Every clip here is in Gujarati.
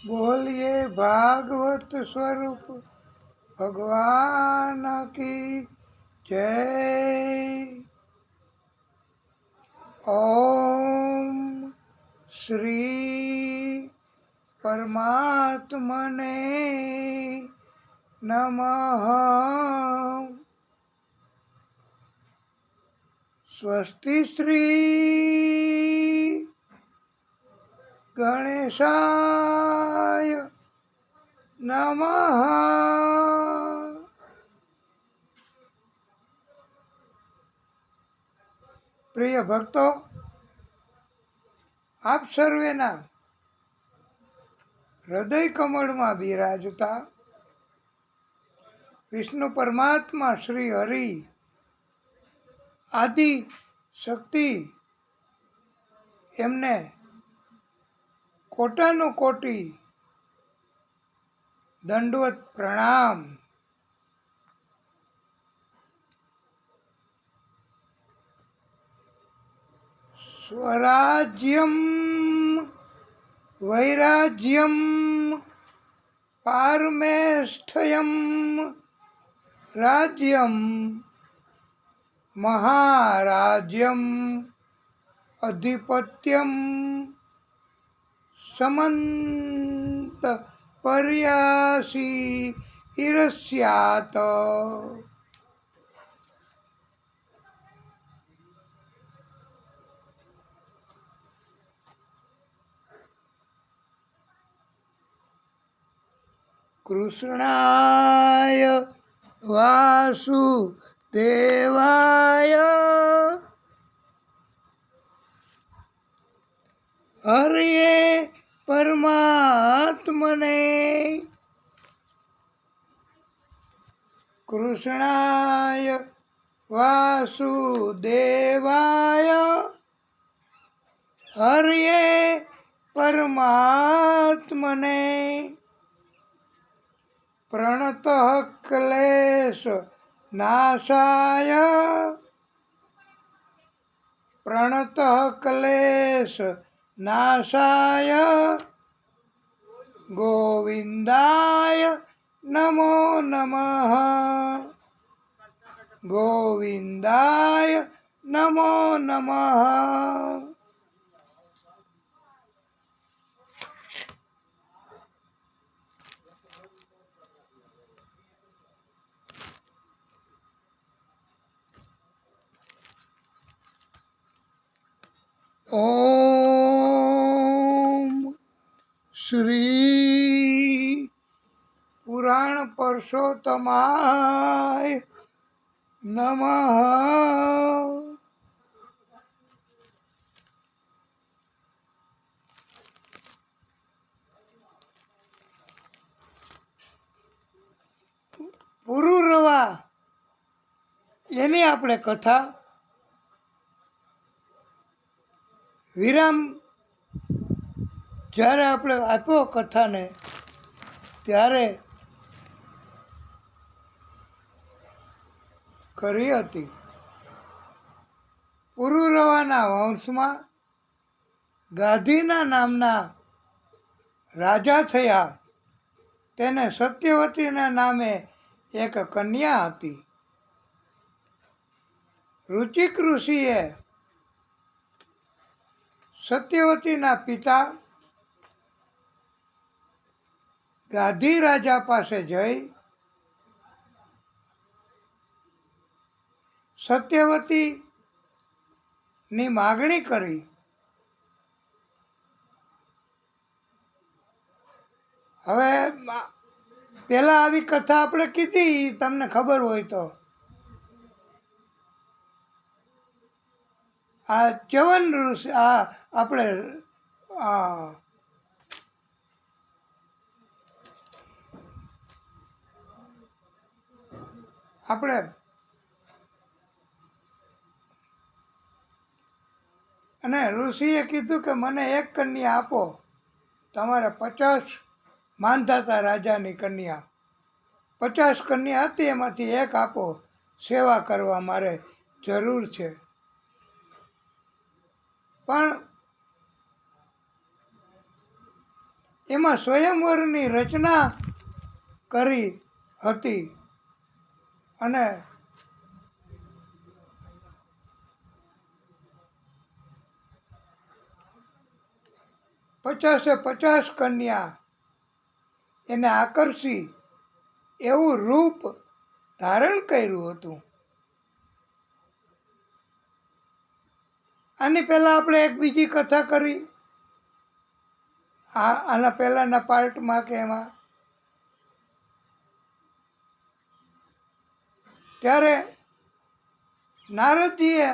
बोलिए भागवत स्वरूप भगवान की जय। ओम श्री परमात्मने नमः। स्वस्ति श्री गणेशाय नमः। પ્રિય ભક્તો, આપ સર્વેના હૃદય કમળમાં બિરાજતા વિષ્ણુ પરમાત્મા શ્રી હરિ આદિ શક્તિ એમને કોટાનું કોટી દંડવત પ્રણામ। સ્વરાજ્યમ વૈરાજ્યમ પારમેષ્ઠયમ રાજ્યમ મહારાજ્યમ અધિપત્યમ સમંત પર્યાસી ઈરસ્યાત। કૃષ્ણાય વાસુદેવાય હરિએ પરમાત્મને। કૃષ્ણાય વાસુદેવાય હરિએ પરમાત્મને। પ્રણતઃ ક્લેશ નાશાય પ્રણતઃ ક્લેશ નાશાય ગોવિંદાય નમો નમઃ। ગોવિંદાય નમો નમઃ। ઓમ શ્રી પુરાણ પુરુષોત્તમાય નમઃ। પુરુરવા એની આપણે કથા વિરામ જ્યારે આપણે આપ્યો કથાને ત્યારે કરી હતી। પુરુરવાના વંશમાં ગાધીના નામના રાજા થયા। તેને સત્યવતીના નામે એક કન્યા હતી। રુચિક ઋષિએ સત્યવતીના પિતા ગાધી રાજા પાસે જઈ સત્યવતીની માગણી કરી। હવે પેલા આવી કથા આપણે કીધી, તમને ખબર હોય તો। આ ચ્યવન ઋષિ આપણે અને ઋષિએ કીધું કે મને એક કન્યા આપો, તમારે 50 માંધાતા રાજાની કન્યા 50 કન્યા હતી, એમાંથી એક આપો, સેવા કરવા મારે જરૂર છે। પણ એમાં સ્વયંવરની રચના કરી હતી અને પચાસે 50 કન્યા એને આકર્ષી એવું રૂપ ધારણ કર્યું હતું. આની પહેલાં આપણે એક બીજી કથા કરી આના પહેલાંના પાર્ટમાં કે એમાં, ત્યારે નારદજીએ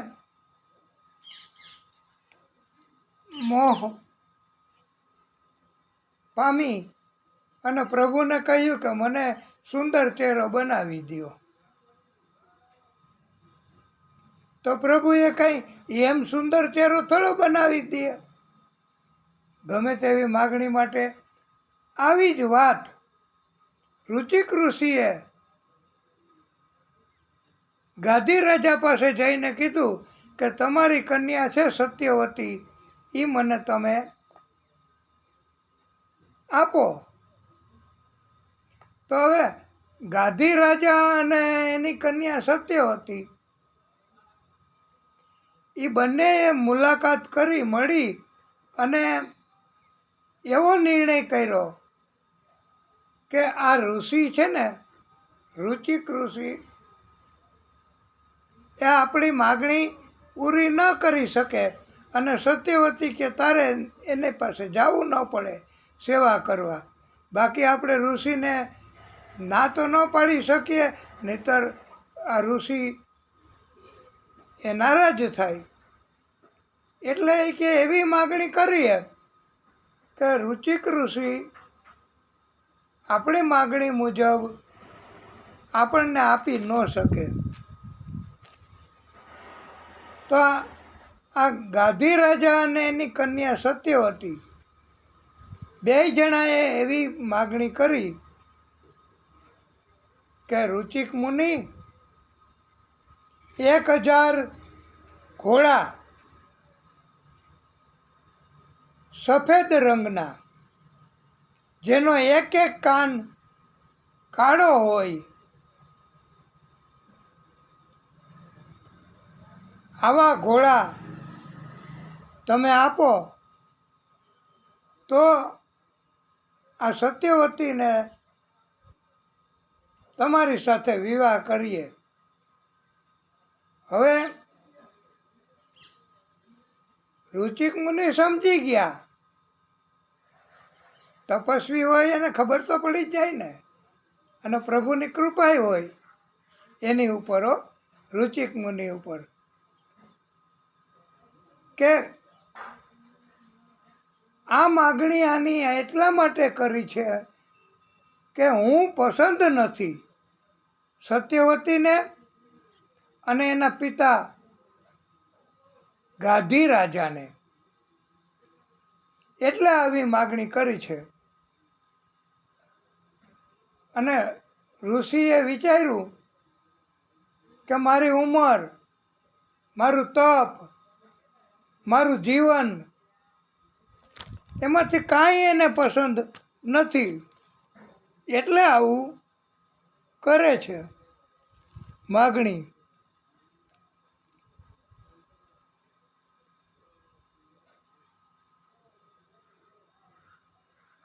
મોહ પામી અને પ્રભુને કહ્યું કે મને સુંદર ચહેરો બનાવી દો. તો પ્રભુએ કંઈ એમ સુંદર ચહેરો થોડો બનાવી દે, ગમે તેવી માગણી માટે. આવી જ વાત રુચિક ઋષિએ ગાદી રાજા પાસે જઈને કીધું કે તમારી કન્યા છે સત્યવતી, એ મને તમે આપો. તો હવે ગાદી રાજા અને એની કન્યા સત્યવતી એ બંનેએ મુલાકાત કરી, મળી અને એવો નિર્ણય કર્યો કે આ ઋષિ છે ને, રુચિક ઋષિ, એ આપણી માગણી પૂરી ન કરી શકે અને સત્યવતી કે તારે એની પાસે જવું ન પડે સેવા કરવા. બાકી આપણે ઋષિને ના તો ન પાડી શકીએ, નહીંતર આ ઋષિ એ નારાજ થાય. એટલે કે એવી માગણી કરીએ કે રુચિક ઋષિ આપણી માગણી મુજબ આપણને આપી ન શકે. તો આ ગાદી રાજા અને એની કન્યા સત્યવતી બે જણાએ એવી માગણી કરી કે રુચિક મુનિ 1000 ઘોડા સફેદ રંગના, જેનો એક એક કાન કાળો હોય, આવા ઘોડા તમે આપો તો આ સત્યવતીને તમારી સાથે વિવાહ કરીએ. હવે રુચિક મુનિ સમજી ગયા, તપસ્વી હોય એને ખબર તો પડી જ જાય ને, અને પ્રભુની કૃપા હોય એની ઉપર, રુચિક મુનિ ઉપર, કે આ માગણી આની એટલા માટે કરી છે કે હું પસંદ નથી સત્યવતીને અને એના પિતા ગાદી રાજાને, એટલે આવી માગણી કરી છે. અને ઋષિએ વિચાર્યું કે મારી ઉંમર, મારું તપ, મારું જીવન, એમાંથી કાંઈ એને પસંદ નથી, એટલે આવું કરે છે માગણી.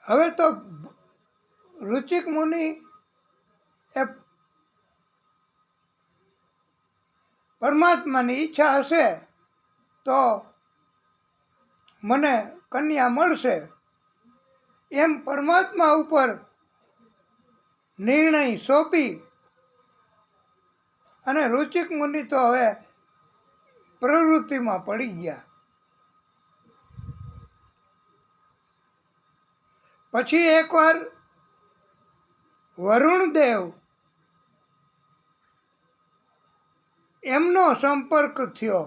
હવે તો રુચિક મુનિ એ પરમાત્માની ઈચ્છા હશે તો મને કન્યા મળશે એમ પરમાત્મા ઉપર નિર્ણય સોંપી અને રુચિક મુનિ તો હવે પ્રવૃત્તિમાં પડી ગયા. પછી એકવાર વરુણદેવ એમનો સંપર્ક થયો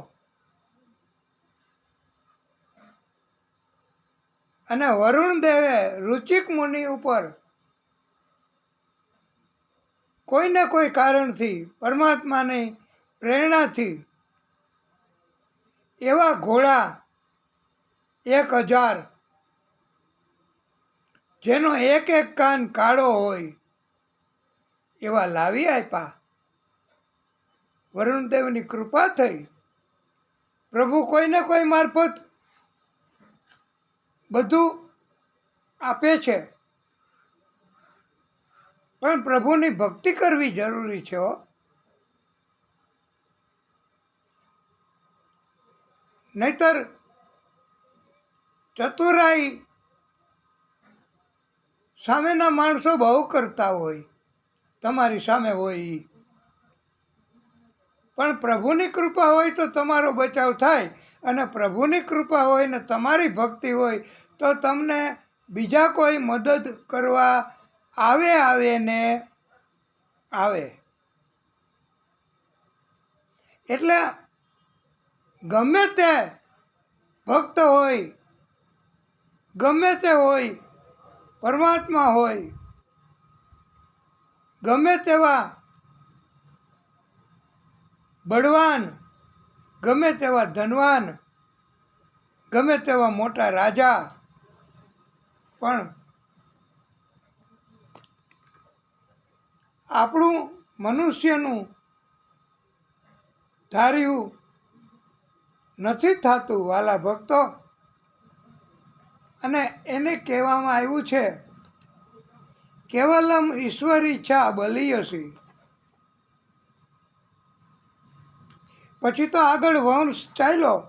અને વરુણદેવે રુચિક મુનિ ઉપર કોઈને કોઈ કારણથી, પરમાત્માની પ્રેરણાથી એવા ઘોડા 1000 જેનો એક એક કાન કાળો હોય એવા લાવી આપ્યા. વરુણદેવની કૃપા થઈ. પ્રભુ કોઈને કોઈ મારફત બધું આપે છે, પણ પ્રભુની ભક્તિ કરવી જરૂરી છે. નહીતર ચતુરાઈ સામેના માણસો બહુ કરતા હોય, તમારી સામે હોય ઈ, પણ પ્રભુની કૃપા હોય તો તમારો બચાવ થાય. અને પ્રભુની કૃપા હોય ને તમારી ભક્તિ હોય તો તમને બીજા કોઈ મદદ કરવા આવે ને આવે. એટલે ગમે તે ભક્ત હોય, ગમે તે હોય, પરમાત્મા હોય, ગમે તેવા બળવાન, ગમે તેવા ધનવાન, ગમે તેવા મોટા રાજા, પણ આપણું મનુષ્યનું ધાર્યું નથી થતું વાલા ભક્તો. અને એને કહેવામાં આવ્યું છે, કેવલમ ઈશ્વર ઈચ્છા બલિયસી. પછી તો આગળ વંશ ચાલ્યો.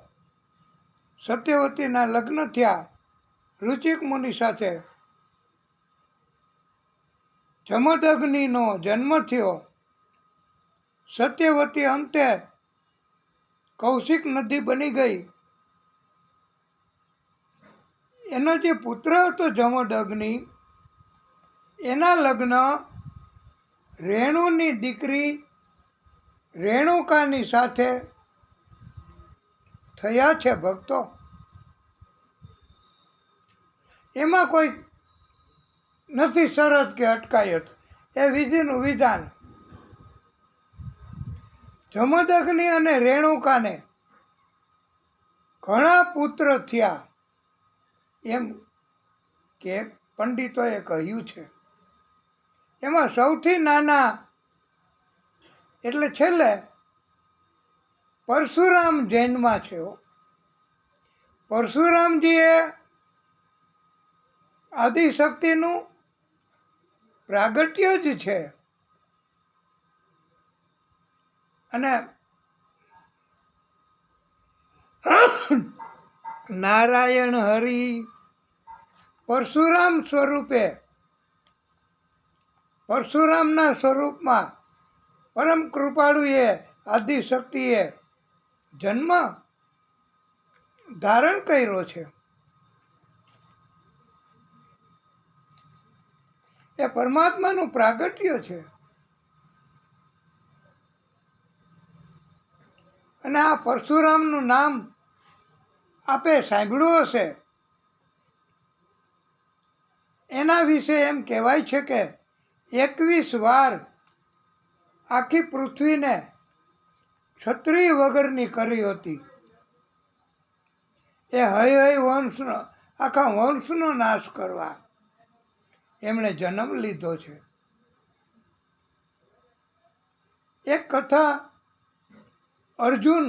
સત્યવતીના લગ્ન થયા રુચિક મુનિ સાથે. જમદગ્નિનો જન્મ થયો. સત્યવતી અંતે કૌશિક નદી બની ગઈ. એનો જે પુત્ર હતો જમદગ્નિ, એના લગ્ન રેણુની દીકરી રેણુકાની સાથે થયા છે ભક્તો. એમાં કોઈ નથી શરત કે અટકાયત, એ વિધિનું વિધાન. જમદગ્નિ અને રેણુકાને ઘણા પુત્ર થયા એમ કે પંડિતોએ કહ્યું છે. એમાં સૌથી નાના એટલે છેલ્લે પરશુરામ જૈનમાં છે. પરશુરામજીએ આદિશક્તિનું પ્રાગટ્ય જ છે. અને નારાયણ હરિ પરશુરામ સ્વરૂપે, પરશુરામના સ્વરૂપમાં પરમ કૃપાળુએ આદિશક્તિએ જન્મ ધારણ કર્યો છે. એ પરમાત્માનું પ્રાગટ્ય છે. અને આ પરશુરામનું નામ આપે સાંભળ્યું હશે. એના વિશે એમ કહેવાય છે કે 21 વાર આખી પૃથ્વીને ક્ષત્રિય વગરની કરી હતી. એ હય વંશનો, આખા વંશનો નાશ કરવા એમણે જન્મ લીધો છે. એક કથા અર્જુન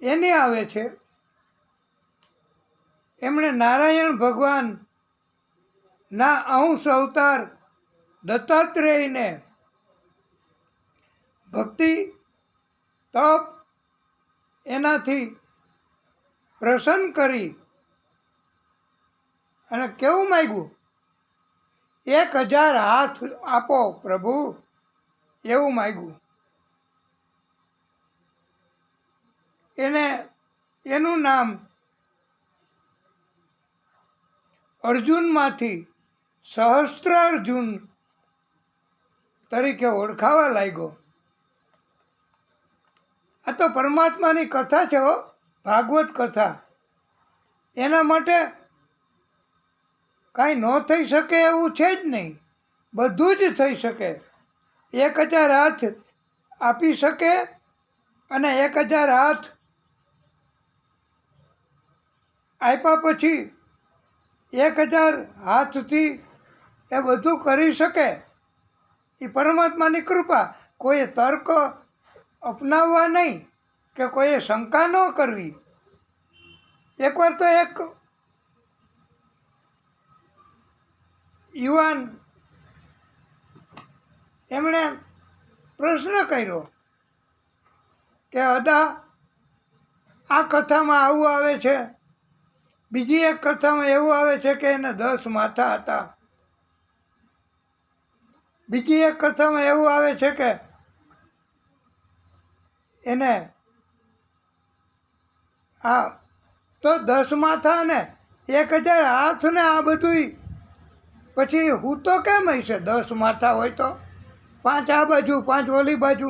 એની આવે છે. એમણે નારાયણ ભગવાન ના અંશ અવતાર દત્તાત્રેયને ભક્તિ તપ એનાથી પ્રસન્ન કરી અને કેવું માંગ્યું, 1000 હાથ આપો પ્રભુ, એવું માંગ્યું. એનું નામ અર્જુનમાંથી સહસ્ત્રાર્જુન તરીકે ઓળખાવા લાગ્યો. આ તો પરમાત્માની કથા છે, ભાગવત કથા. એના માટે કાંઈ ન થઈ શકે એવું છે જ નહીં, બધું જ થઈ શકે. 1000 હાથ આપી શકે અને 1000 હાથ આપ્યા પછી 1000 હાથથી એ બધું કરી શકે એ પરમાત્માની કૃપા. કોઈએ તર્ક અપનાવવા નહીં કે કોઈએ શંકા ન કરવી. એકવાર તો એક યુવાન એમણે પ્રશ્ન કર્યો કે અદા આ કથામાં આવું આવે છે, બીજી એક કથામાં એવું આવે છે કે એને 10 માથા હતા, બીજી એક કથામાં એવું આવે છે કે એને તો 10 માથા ને 1000 હાથ ને આ બધું પછી હું તો કેમ હશે? 10 માથા હોય તો 5 આ બાજુ 5 ઓલી બાજુ.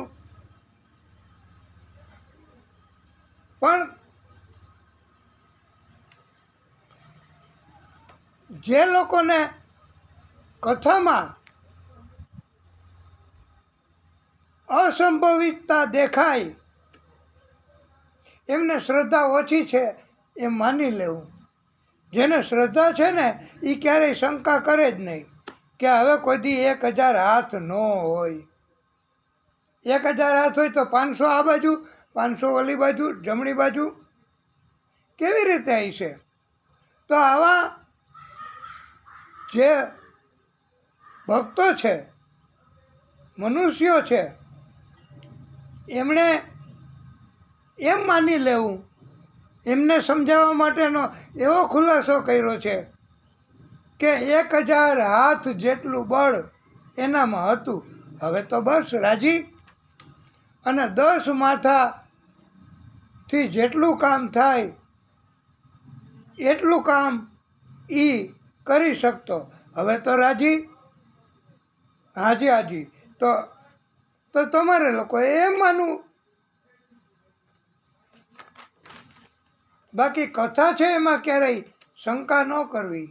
પણ જે લોકોને કથામાં અસંભવિતતા દેખાય એમને શ્રદ્ધા ઓછી છે એ માની લેવું. જેને શ્રદ્ધા છે ને એ ક્યારેય શંકા કરે જ નહીં કે હવે કોઈ દી 1000 હાથ ન હોય. 1000 હાથ હોય તો 500 આ બાજુ 500 ઓલી બાજુ જમણી બાજુ કેવી રીતે હશે? તો આવા જે ભક્તો છે, મનુષ્યો છે, એમણે એમ માની લેવું. એમને સમજાવવા માટેનો એવો ખુલાસો કર્યો છે કે 1000 હાથ જેટલું બળ એનામાં હતું. હવે તો બસ રાજી. અને 10 માથાથી જેટલું કામ થાય એટલું કામ એ કરી શકતો. હવે તો રાજી. હાજી હાજી. તો તમારે લોકોએ એમ માનવું. બાકી કથા છે એમાં ક્યારેય શંકા ન કરવી.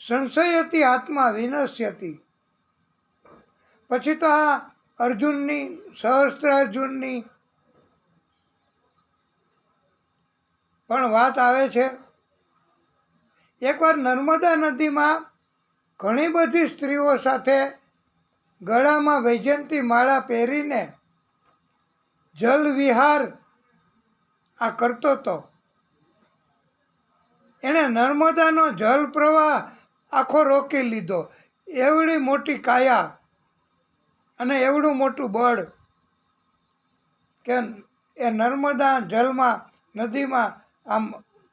સંશયતી આત્મા વિનશ્યતી. પછી તો આ અર્જુનની સહસ્ત્રાર્જુનની પણ વાત આવે છે. એકવાર નર્મદા નદીમાં ઘણી બધી સ્ત્રીઓ સાથે ગળામાં વૈજયંતી માળા પહેરીને જલ વિહાર આ કરતો હતો. એણે નર્મદાનો જલ પ્રવાહ આખો રોકી લીધો. એવડી મોટી કાયા અને એવડું મોટું બળ કે એ નર્મદા જલમાં નદીમાં આમ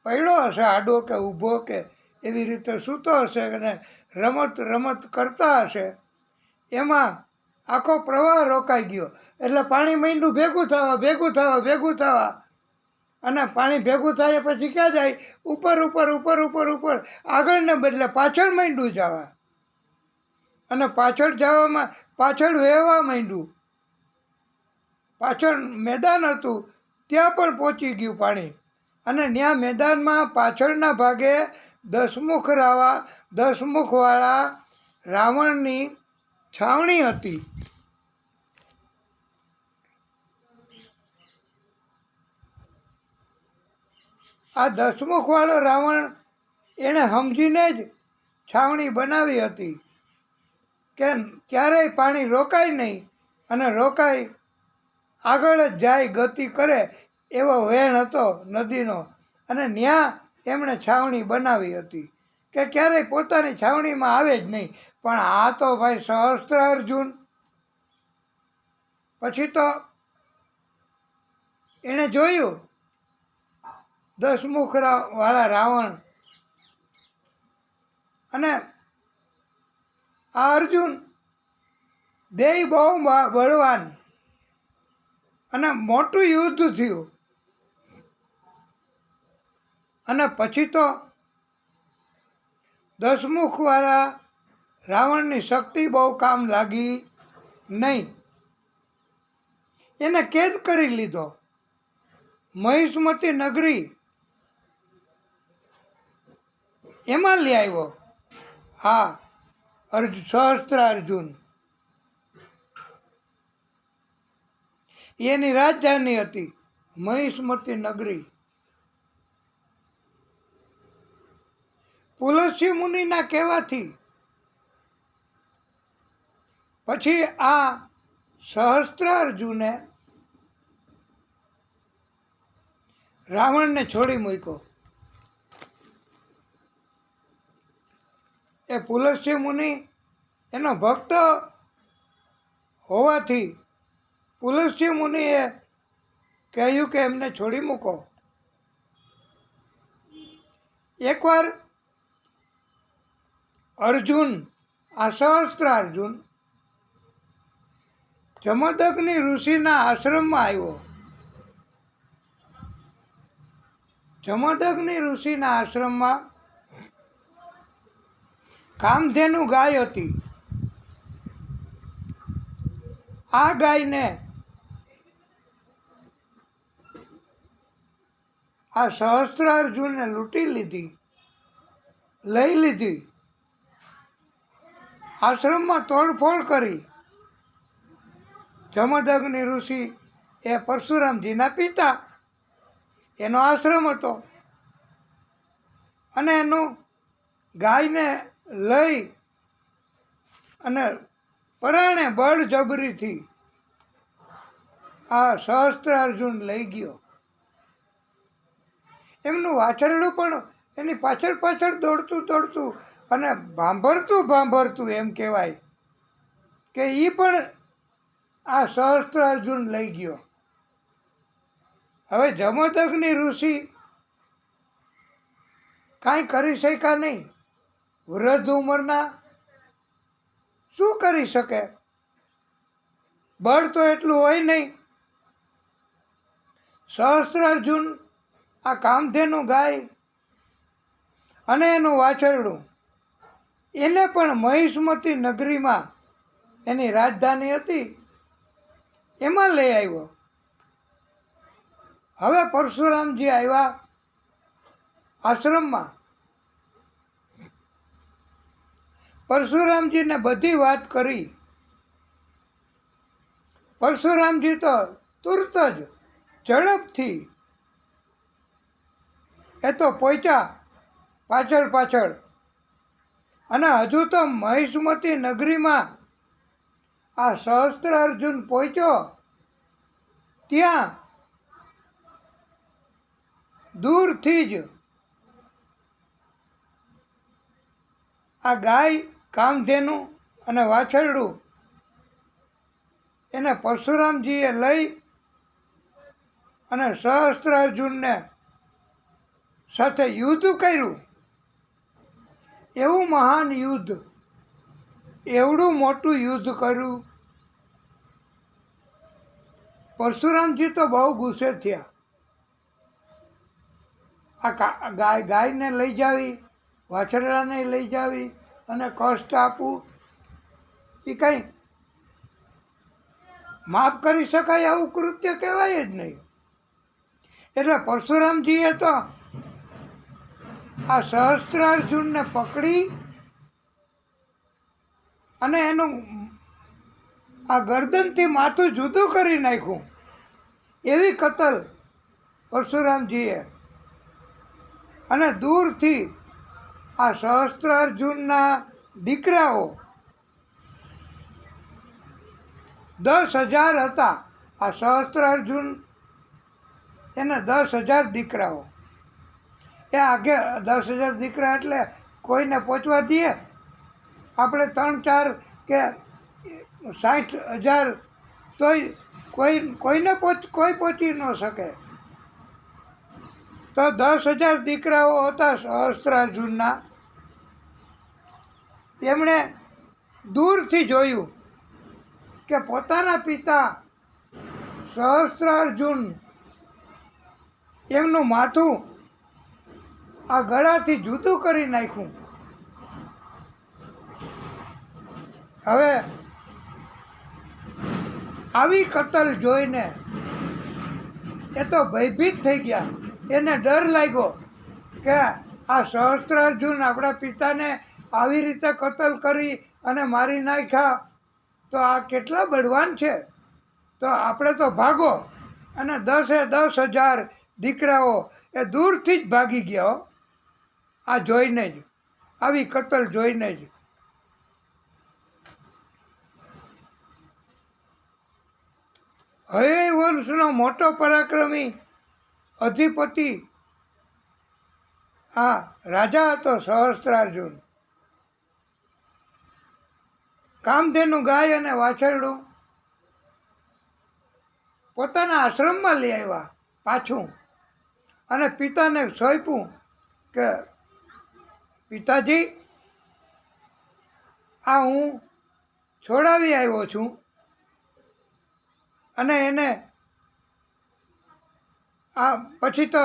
પડ્યો હશે, આડો કે ઊભો કે એવી રીતે સૂતો હશે અને રમત કરતા હશે. એમાં આખો પ્રવાહ રોકાઈ ગયો. એટલે પાણી માંડ્યું ભેગું થવા અને પાણી ભેગું થાય પછી ક્યાં જાય? ઉપર આગળ ને બદલે પાછળ માંડ્યું જવા. અને પાછળ જવામાં પાછળ વહેવા માંડ્યું. પાછળ મેદાન હતું ત્યાં પણ પહોંચી ગયું પાણી. અને ત્યાં મેદાનમાં પાછળના ભાગે 10 મુખવાળા રાવણની છાવણી હતી. આ 10 મુખવાળો રાવણ એણે સમજીને જ છાવણી બનાવી હતી કે ક્યારેય પાણી રોકાય નહીં અને રોકાય આગળ જ જાય, ગતિ કરે એવો વહેણ હતો નદીનો. અને ત્યાં એમણે છાવણી બનાવી હતી કે ક્યારેય પોતાની છાવણીમાં આવે જ નહીં. પણ આ તો ભાઈ સહસ્ત્રાર્જુન. પછી તો એણે જોયું 10 મુખવાળા રાવણ અને આ અર્જુન બેય બહુ બળવાન અને મોટું યુદ્ધ થયું. અને પછી તો 10 મુખવાળા રાવણની શક્તિ બહુ કામ લાગી નહીં. એને કેદ કરી લીધો. મહિષ્મતી નગરી એમાં લઈ આવ્યો. હા, સહસ્ત્રાર્જુન. એની રાજધાની હતી મહિષ્મતી નગરી. પુલસ્ય મુનિના કહેવાથી પછી આ સહસ્ત્રાર્જુને રાવણને છોડી મૂક્યો. એ પુલસ્ય મુનિ એનો ભક્ત હોવાથી પુલસ્ય મુનિએ કહ્યું કે એમને છોડી મૂકો. એકવાર અર્જુન, આ સહસ્ત્રાર્જુન જમદગ્નિ ઋષિના આશ્રમમાં આવ્યો. જમદગ્નિ ઋષિના આશ્રમમાં કામધેનુ ગાય હતી. આ ગાયને આ સહસ્ત્રાર્જુને લૂંટી લીધી, લઈ લીધી. આશ્રમમાં તોડફોડ કરી. જમદગ્નિ ઋષિ એ પરશુરામજીના પિતા, એનો આશ્રમ હતો અને એનું ગાયને લઈ અને પરાણે બળજબરીથી આ સહસ્ત્રાર્જુન લઈ ગયો. એમનું વાછરડું પણ એની પાછળ પાછળ દોડતું અને ભાંભરતું એમ કહેવાય કે એ પણ આ સહસ્ત્રાર્જુન લઈ ગયો. હવે જમદગ્નિ ઋષિ કાંઈ કરી શક્યા નહીં. વૃદ્ધ ઉંમરના શું કરી શકે? બળ તો એટલું હોય નહીં. સહસ્ત્રાર્જુન આ કામધેનુ ગાય અને એનું વાછરડું એને પણ મહિષ્મતી નગરીમાં, એની રાજધાની હતી, એમાં લઈ આવ્યો. હવે પરશુરામજી આવ્યા આશ્રમમાં. પરશુરામજીને બધી વાત કરી. પરશુરામજી તો તુરત જ ઝડપથી એ તો પહોંચ્યા પાછળ અને હજુ તો મહિષ્મતી નગરીમાં આ સહસ્ત્રાર્જુન પહોંચ્યો ત્યાં દૂરથી જ આ ગાય, કામધેનુ અને વાછરડું એને પરશુરામજીએ લઈ અને સહસ્ત્રાર્જુનને સાથે યુદ્ધ કર્યું. એવું મહાન યુદ્ધ, એવડું મોટું યુદ્ધ કર્યું. પરશુરામજી તો બહુ ગુસ્સે થયા. આ ગાયને લઈ જાવી, વાછરડાને લઈ જાવી અને કષ્ટ આપવું, એ કંઈ માફ કરી શકાય આવું કૃત્ય કહેવાય જ નહીં. એટલે પરશુરામજીએ તો આ સહસ્ત્રાર્જુનને પકડી અને એનું આ ગરદનથી માથું જુદું કરી નાખ્યું. એવી કતલ પરશુરામજીએ. અને દૂરથી આ સહસ્ત્રાર્જુનના દીકરાઓ 10,000 હતા. આ સહસ્ત્રાર્જુન એને 10,000 દીકરાઓ. એ આગે 10,000 દીકરા એટલે કોઈને પહોંચવા દઈએ? આપણે 3-4 કે 60,000 તોય કોઈ પહોંચી ન શકે. તો 10,000 દીકરાઓ હતા સહસ્ત્રાર્જુનના. એમણે દૂરથી જોયું કે પોતાના પિતા સહસ્ત્રાર્જુન એમનું માથું આ ગળાથી જુદું કરી નાખ્યું. હવે આવી કતલ જોઈને એ તો ભયભીત થઈ ગયા. એને ડર લાગ્યો કે આ સહસ્ત્રાર્જુન આપણા પિતાને આવી રીતે કતલ કરી અને મારી નાખ્યા, તો આ કેટલા બળવાન છે. તો આપણે તો ભાગો. અને 10,000 દીકરાઓ એ દૂરથી જ ભાગી ગયા આ જોઈને જ. આવી કતલ જોઈને જ. હવે વંશનો મોટો પરાક્રમી અધિપતિ આ રાજા હતો સહસ્ત્રાર્જુન. કામધેનુ ગાય અને વાછરડું પોતાના આશ્રમમાં લઈ આવ્યા પાછું, અને પિતાને સોંપ્યું કે પિતાજી, આ હું છોડાવી આવ્યો છું, અને એને આ પછી તો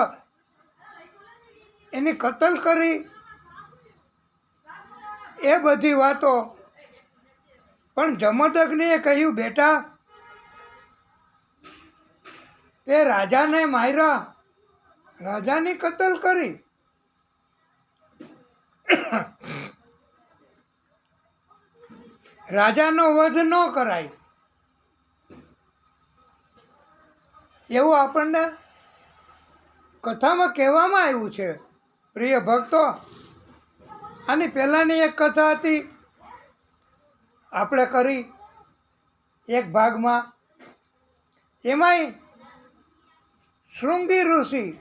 એની કતલ કરી, એ બધી વાતો. પણ જમદગ્નિએ કહ્યું, બેટા, તે રાજાને માર્યા, રાજાની કતલ કરી. રાજાનો વધ ન કરાય, એવું આપણને કથામાં કહેવામાં આવ્યું છે. પ્રિય ભક્તો, આની પહેલાંની એક કથા હતી, આપણે કરી એક ભાગમાં. એમાંય શૃંગી ઋષિ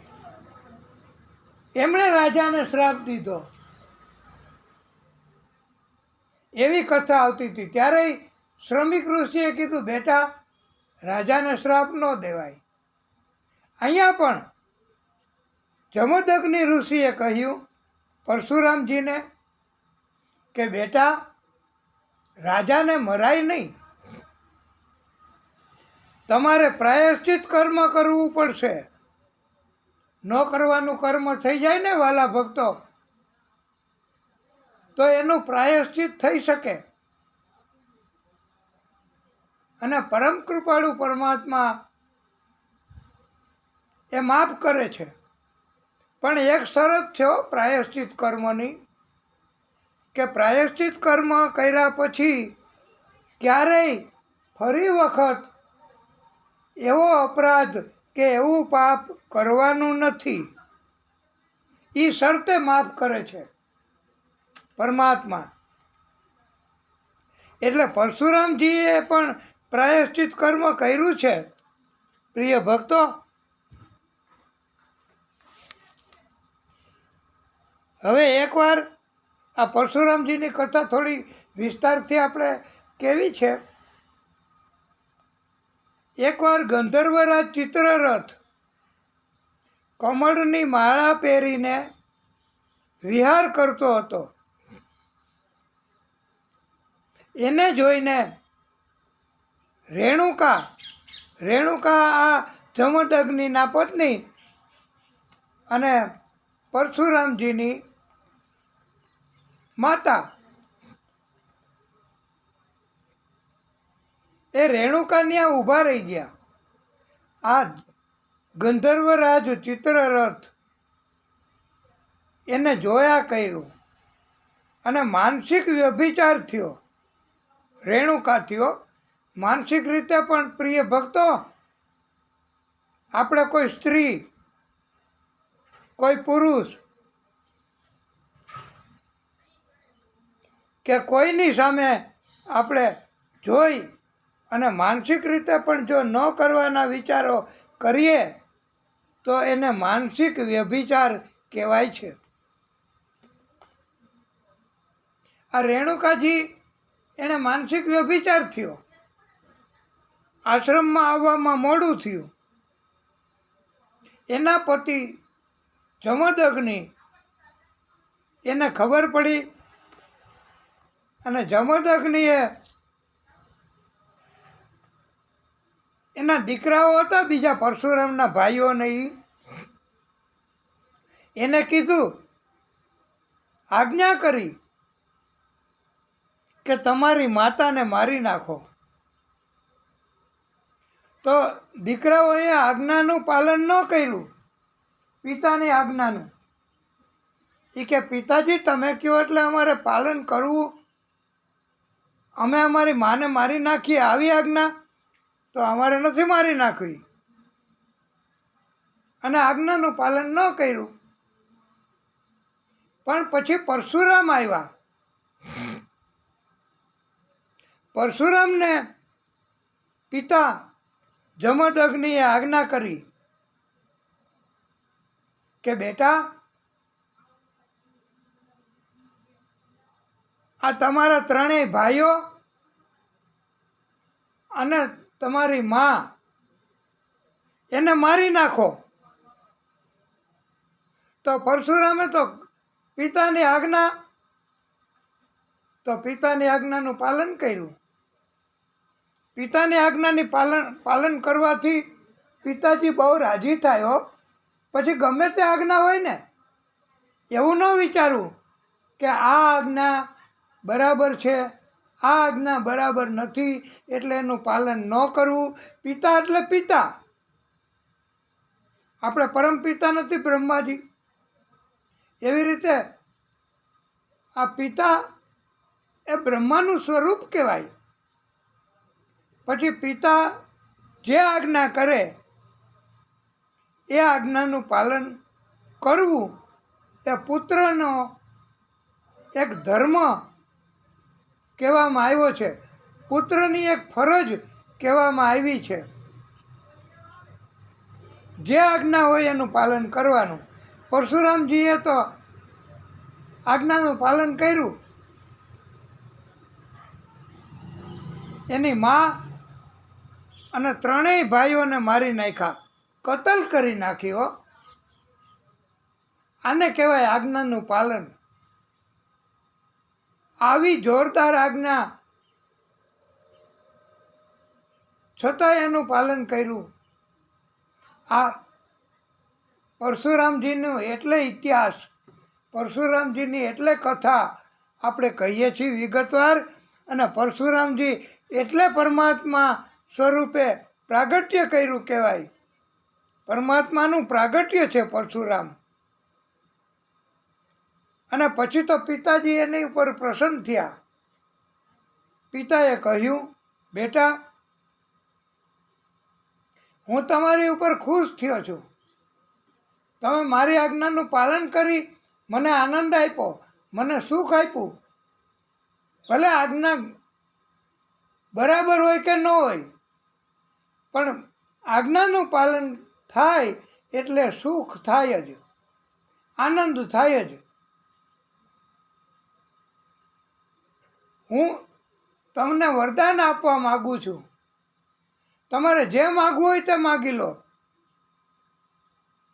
એમણે રાજાને શ્રાપ દીધો, એવી કથા આવતી હતી. ત્યારે શ્રમિક ઋષિએ કીધું, બેટા, રાજાને શ્રાપ ન દેવાય. અહીંયા પણ જમદગ્નિ ઋષિએ કહ્યું પરશુરામજીને કે બેટા, રાજાને મરાય નહીં, તમારે પ્રાયશ્ચિત કર્મ કરવું પડશે. ન કરવાનું કર્મ થઈ જાય ને વાલા ભક્તો, તો એનું પ્રાયશ્ચિત થઈ શકે. અને પરમ કૃપાળુ પરમાત્મા એ માફ કરે છે. પણ એક શરત છે પ્રાયશ્ચિત કર્મની, કે પ્રાયશ્ચિત કર્મ કર્યા પછી ક્યારેય ફરી વખત એવો અપરાધ કે એવું પાપ કરવાનું નથી. એ શરતે માફ કરે છે પરમાત્મા. એટલે પરશુરામજીએ પણ પ્રાયશ્ચિત કર્મ કર્યું છે. પ્રિય ભક્તો, હવે એકવાર આ પરશુરામજીની કથા થોડી વિસ્તારથી આપણે કેવી છે. એકવાર ગંધર્વરાજ ચિત્રરથ કમળની માળા પહેરીને વિહાર કરતો હતો. એને જોઈને રેણુકા આ જમદગ્નિના પત્ની અને પરશુરામજીની માતા, એ રેણુકા ત્યાં ઊભા રહી ગયા. આ ગંધર્વરાજ ચિત્રરથ એને જોયા કર્યું, અને માનસિક વ્યભિચાર થયો. રેણુકા થયો માનસિક રીતે. પણ પ્રિય ભક્તો, આપણે કોઈ સ્ત્રી, કોઈ પુરુષ કે કોઈની સામે આપણે જોઈ અને માનસિક રીતે પણ જો ન કરવાના વિચારો કરીએ તો એને માનસિક વ્યભિચાર કહેવાય છે. આ રેણુકાજી એને માનસિક વ્યભિચાર થયો. આશ્રમમાં આવવામાં મોડું થયું. એના પતિ જમદગ્નિ એને ખબર પડી, અને જમદગ્નિએ એના દીકરાઓ હતા બીજા પરશુરામના ભાઈઓને, એને કીધું, આજ્ઞા કરી કે તમારી માતાને મારી નાખો. તો દીકરાઓએ આજ્ઞાનું પાલન ન કર્યું, પિતાની આજ્ઞાનું. એ કે પિતાજી, તમે કહો એટલે અમારે પાલન કરવું, અમે અમારી માને મારી નાખીએ આવી આજ્ઞા? તો અમારે નથી મારી નાખવી. અને આજ્ઞાનું પાલન ન કર્યું. પણ પછી પરશુરામ આવ્યા. પરશુરામને પિતા જમદગ્નિએ આજ્ઞા કરી કે બેટા, આ તમારા ત્રણેય ભાઈઓ અને તમારી મા એને મારી નાખો. તો પરશુરામે તો પિતાની આજ્ઞાનું પાલન કર્યું. પિતાની આજ્ઞાની પાલન કરવાથી પિતાજી બહુ રાજી થાય હો. પછી ગમે તે આજ્ઞા હોય ને, એવું ન વિચારવું કે આ આજ્ઞા બરાબર છે, આ આજ્ઞા બરાબર નથી એટલે એનું પાલન ન કરવું. પિતા એટલે પિતા. આપણે પરમ પિતા નથી બ્રહ્માજી, એવી રીતે આ પિતા એ બ્રહ્માનું સ્વરૂપ કહેવાય. પછી પિતા જે આજ્ઞા કરે એ આજ્ઞાનું પાલન કરવું એ પુત્રનો એક ધર્મ કહેવામાં આવ્યો છે, પુત્રની એક ફરજ કહેવામાં આવી છે. જે આજ્ઞા હોય એનું પાલન કરવાનું. પરશુરામજીએ તો આજ્ઞાનું પાલન કર્યું. એની મા અને ત્રણેય ભાઈઓને મારી નાખ્યા, કતલ કરી નાખ્યો. આને કહેવાય આજ્ઞાનું પાલન. આવી જોરદાર આજ્ઞા છતાં એનું પાલન કર્યું. આ પરશુરામજીનો એટલે ઇતિહાસ, પરશુરામજીની એટલે કથા આપણે કહીએ છીએ વિગતવાર. અને પરશુરામજી એટલે પરમાત્મા સ્વરૂપે પ્રાગટ્ય કર્યું કહેવાય. પરમાત્માનું પ્રાગટ્ય છે પરશુરામ. અને પછી તો પિતાજી એની ઉપર પ્રસન્ન થયા. પિતાએ કહ્યું, બેટા, હું તમારી ઉપર ખુશ થયો છું. તમે મારી આજ્ઞાનું પાલન કરી મને આનંદ આપ્યો, મને સુખ આપ્યું. ભલે આજ્ઞા બરાબર હોય કે ન હોય, પણ આજ્ઞાનું પાલન થાય એટલે સુખ થાય જ, આનંદ થાય જ. હું તમને વરદાન આપવા માગું છું. તમારે જે માગવું હોય તે માગી લો.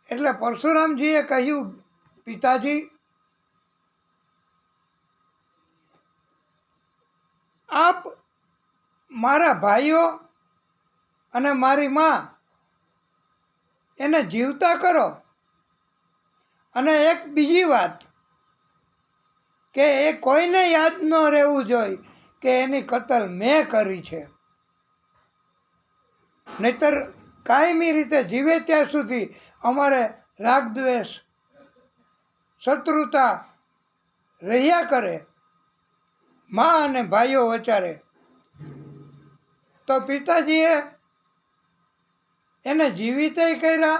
એટલે પરશુરામજીએ કહ્યું, પિતાજી, આપ મારા ભાઈઓ અને મારી મા એને જીવતા કરો. અને એક બીજી વાત કે એ કોઈને યાદ ન રહેવું જોઈએ કે એની કતલ મેં કરી છે. નહીતર કાયમી રીતે જીવે ત્યાં સુધી અમારે રાગદ્વેષ શત્રુતા રહ્યા કરે મા અને ભાઈઓ વચારે. તો પિતાજીએ એને જીવિતય કર્યા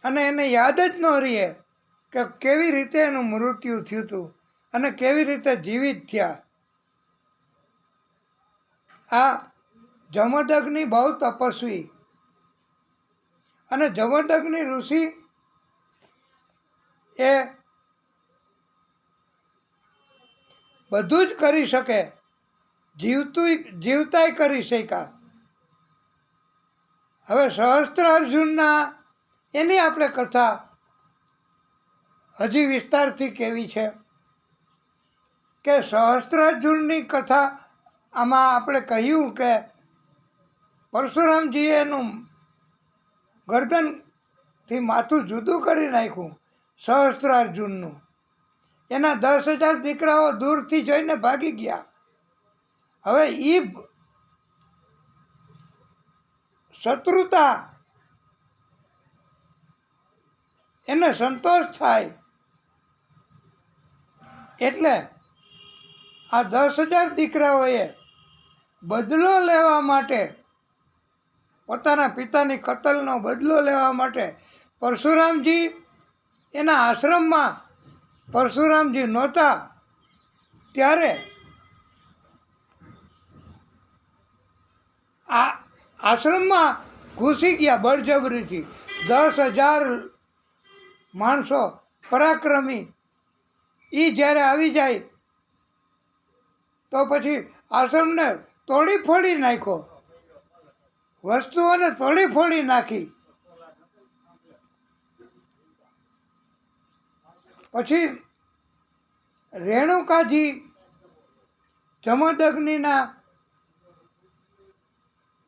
અને એને યાદ જ ન રહે કે કેવી રીતે એનું મૃત્યુ થયું હતું અને કેવી રીતે જીવિત થયા. આ જમદગ્નિ બહુ તપસ્વી અને જમદગ્નિ ઋષિ એ બધું જ કરી શકે, જીવતાય કરી શક્યા. હવે સહસ્ત્રાર્જુનના એની આપણે કથા હજી વિસ્તારથી કેવી છે કે સહસ્ત્રાર્જુનની કથા આમાં આપણે કહ્યું કે પરશુરામજીએ એનું ગરદનથી માથું જુદું કરી નાખ્યું સહસ્ત્રાર્જુનનું. એના 10,000 દીકરાઓ દૂરથી જોઈને ભાગી ગયા. હવે એ શત્રુતા એને સંતોષ થાય એટલે આ 10,000 દીકરાઓએ બદલો લેવા માટે, પોતાના પિતાની કતલનો બદલો લેવા માટે પરશુરામજી એના આશ્રમમાં પરશુરામજી નહોતા ત્યારે આ આશ્રમમાં ઘૂસી ગયા બળજબરીથી. 10,000 માણસો પરાક્રમી એ જ્યારે આવી જાય તો પછી આશ્રમને તોડી ફોડી નાખ્યો, વસ્તુઓને તોડી ફોડી નાખી. પછી રેણુકાજી જમદગ્નિના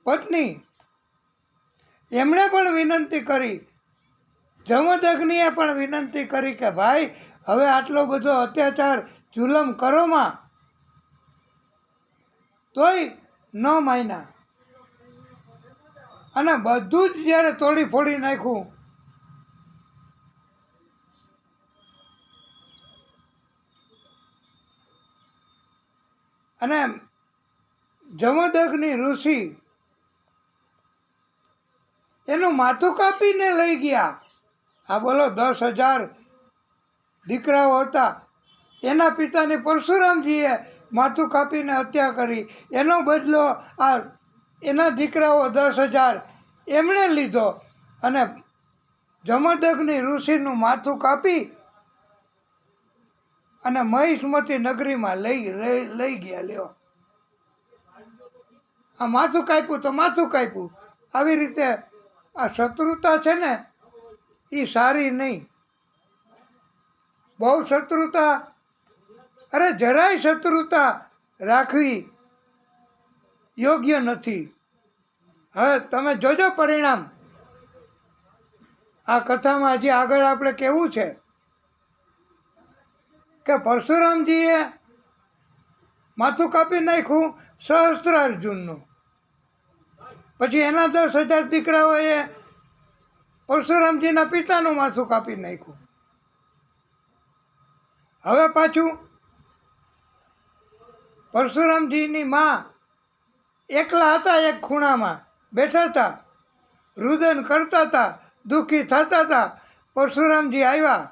પત્ની, એમણે પણ વિનંતી કરી, જમદગ્નિએ પણ વિનંતી કરી કે ભાઈ હવે આટલો બધો અત્યાચાર જુલમ કરોમાં, તોય ન માન્યા. અને બધું જ જ્યારે તોડી ફોડી નાખ્યું, અને જમદગ્નિ ઋષિ એનું માથું કાપીને લઈ ગયા. આ બોલો 10,000 દીકરાઓ હતા, એના પિતાની પરશુરામજીએ માથું કાપીને હત્યા કરી. એનો બદલો આ એના દીકરાઓ 10,000 એમણે લીધો અને જમદગ્નિ ઋષિનું માથું કાપી અને મહિષ્મતી નગરીમાં લઈ ગયા. લ્યો, આ માથું કાપ્યું તો માથું કાપ્યું. આવી રીતે આ શત્રુતા છે ને એ સારી નહીં. બહુ શત્રુતા, અરે જરાય શત્રુતા રાખવી યોગ્ય નથી. હવે તમે જોજો પરિણામ. આ કથામાં હજી આગળ આપણે કેવું છે કે પરશુરામજીએ માથું કાપી નાખ્યું સહસ્ત્રાર્જુનનું. પછી એના 10,000 દીકરાઓએ પરશુરામજીના પિતાનું માથું કાપી નાખ્યું. હવે પાછું પરશુરામજીની માં એકલા હતા, એક ખૂણામાં બેઠા હતા, રુદન કરતા હતા, દુઃખી થતા હતા. પરશુરામજી આવ્યા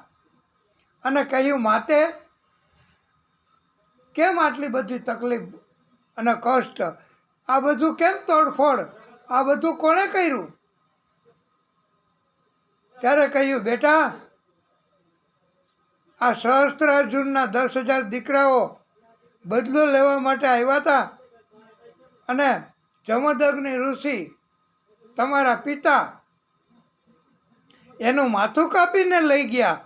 અને કહ્યું, માતે કેમ આટલી બધી તકલીફ અને કષ્ટ, આ બધું કેમ તોડફોડ, આ બધું કોણે કર્યું? ત્યારે કહ્યું, બેટા આ સહસ્ત્રાર્જુનના 10,000 દીકરાઓ બદલો લેવા માટે આવ્યા હતા અને જમદગ્નિ ઋષિ તમારા પિતા એનું માથું કાપીને લઈ ગયા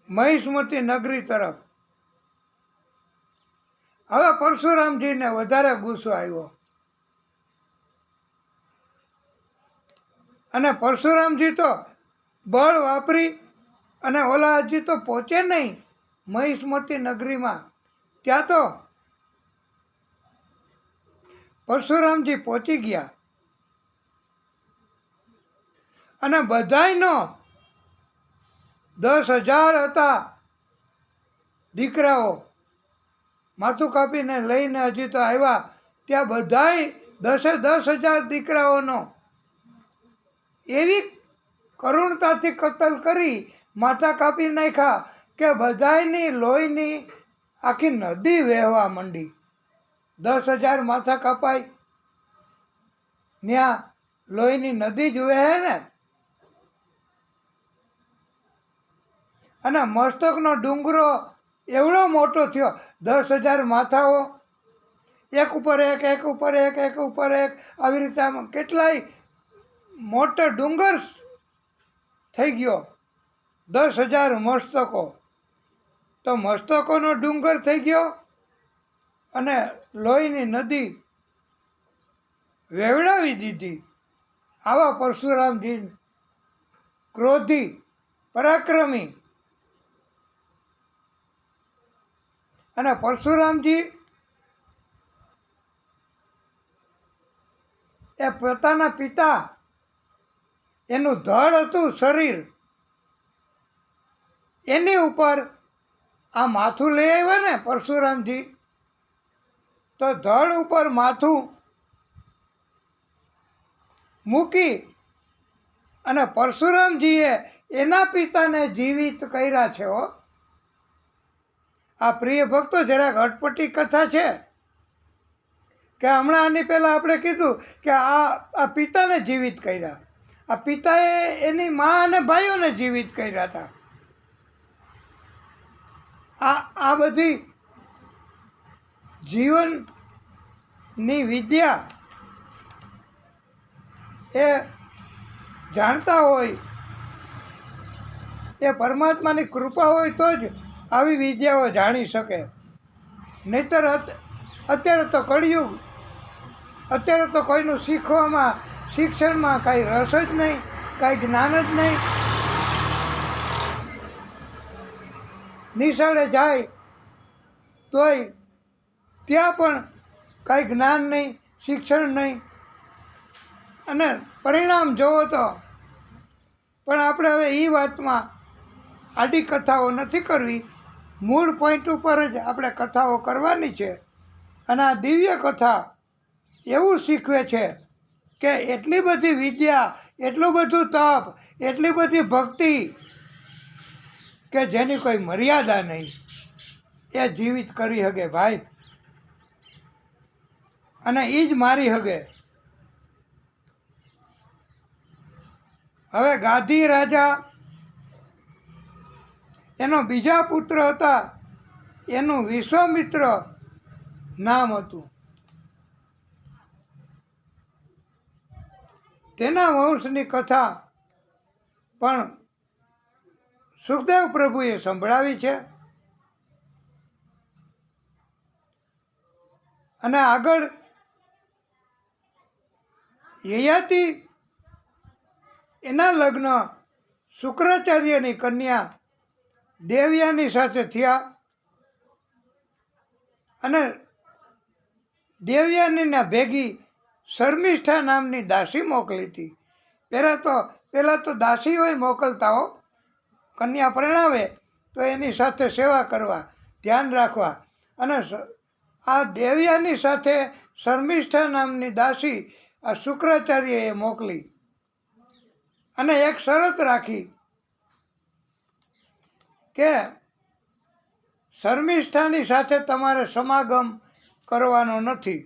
મહિષ્મતી નગરી તરફ. હવે પરશુરામજીને વધારે ગુસ્સો આવ્યો અને પરશુરામજી તો બળ વાપરી અને ઓલા હજી તો પહોંચે નહીં મહિષ્મતી નગરીમાં. ત્યાં તો પરશુરામજી પહોંચી ગયા અને બધાયનો 10,000 હતા દીકરાઓ માથું કાપીને લઈને હજી તો આવ્યા. ત્યાં બધાય 10,000 દીકરાઓનો એવી કરુણતાથી કતલ કરી, માથા કાપી નાખ્યા કે બધાયની લોહીની આખી નદી વહેવા માંડી. 10,000 માથા કાપાય, ત્યાં લોહીની નદી જ વહે ને. અને મસ્તકનો ડુંગરો એવડો મોટો થયો. 10,000 માથાઓ, એક ઉપર એક, એક ઉપર એક, એક ઉપર એક, આવી રીતે આમ કેટલાય મોટો ડુંગર થઈ ગયો. 10,000 મસ્તકો, તો મસ્તકોનો ડુંગર થઈ ગયો અને લોહીની નદી વેવડાવી દીધી. આવા પરશુરામજી ક્રોધી, પરાક્રમી. અને પરશુરામજી એ પોતાના પિતા, એનું ધડ હતું શરીર, એની ઉપર આ માથું લઈ આવ્યા ને પરશુરામજી, તો ધડ ઉપર માથું મૂકી અને પરશુરામજીએ એના પિતાને જીવિત કર્યા છે. આ પ્રિય ભક્તો જરાક અટપટી કથા છે કે હમણાં આની પહેલાં આપણે કીધું કે આ પિતાને જીવિત કર્યા, આ પિતાએ એની મા અને ભાઈઓને જીવિત કર્યા હતા. આ બધી જીવનની વિદ્યા એ જાણતા હોય, એ પરમાત્માની કૃપા હોય તો જ આવી વિદ્યાઓ જાણી શકે. નહીંતર અત્યારે તો કળિયુગ, અત્યારે તો કોઈનું શિક્ષણમાં કાંઈ રસ જ નહીં, કાંઈ જ્ઞાન જ નહીં. નિશાળે જાય તોય ત્યાં પણ કાંઈ જ્ઞાન નહીં, શિક્ષણ નહીં, અને પરિણામ જોવો તો. પણ આપણે હવે એ વાતમાં આડી કથાઓ નથી કરવી, મૂળ પોઈન્ટ ઉપર જ આપણે કથાઓ કરવાની છે. અને આ દિવ્ય કથા એવું શીખવે છે કે એટલી બધી વિદ્યા, એટલું બધું તપ, એટલી બધી ભક્તિ કે જેની કોઈ મર્યાદા નહીં, એ જીવિત કરી શકે ભાઈ. અને એ જ મારી શકે. હવે ગાધી રાજા, એનો બીજા પુત્ર હતા, એનું વિશ્વામિત્ર નામ હતું. તેના વંશની કથા પણ સુખદેવ પ્રભુએ સંભળાવી છે. અને આગળ યયાતિ એના લગ્ન શુક્રાચાર્યની કન્યા દેવયાની સાથે થયા. અને દેવયાનીના ભેગી શર્મિષ્ઠા નામની દાસી મોકલી હતી. પહેલાં તો દાસીઓય મોકલતા હો, કન્યા પરણાવે તો એની સાથે સેવા કરવા, ધ્યાન રાખવા. અને આ દેવયાની સાથે શર્મિષ્ઠા નામની દાસી આ શુક્રાચાર્યએ મોકલી. અને એક શરત રાખી કે શર્મિષ્ઠાની સાથે તમારે સમાગમ કરવાનો નથી.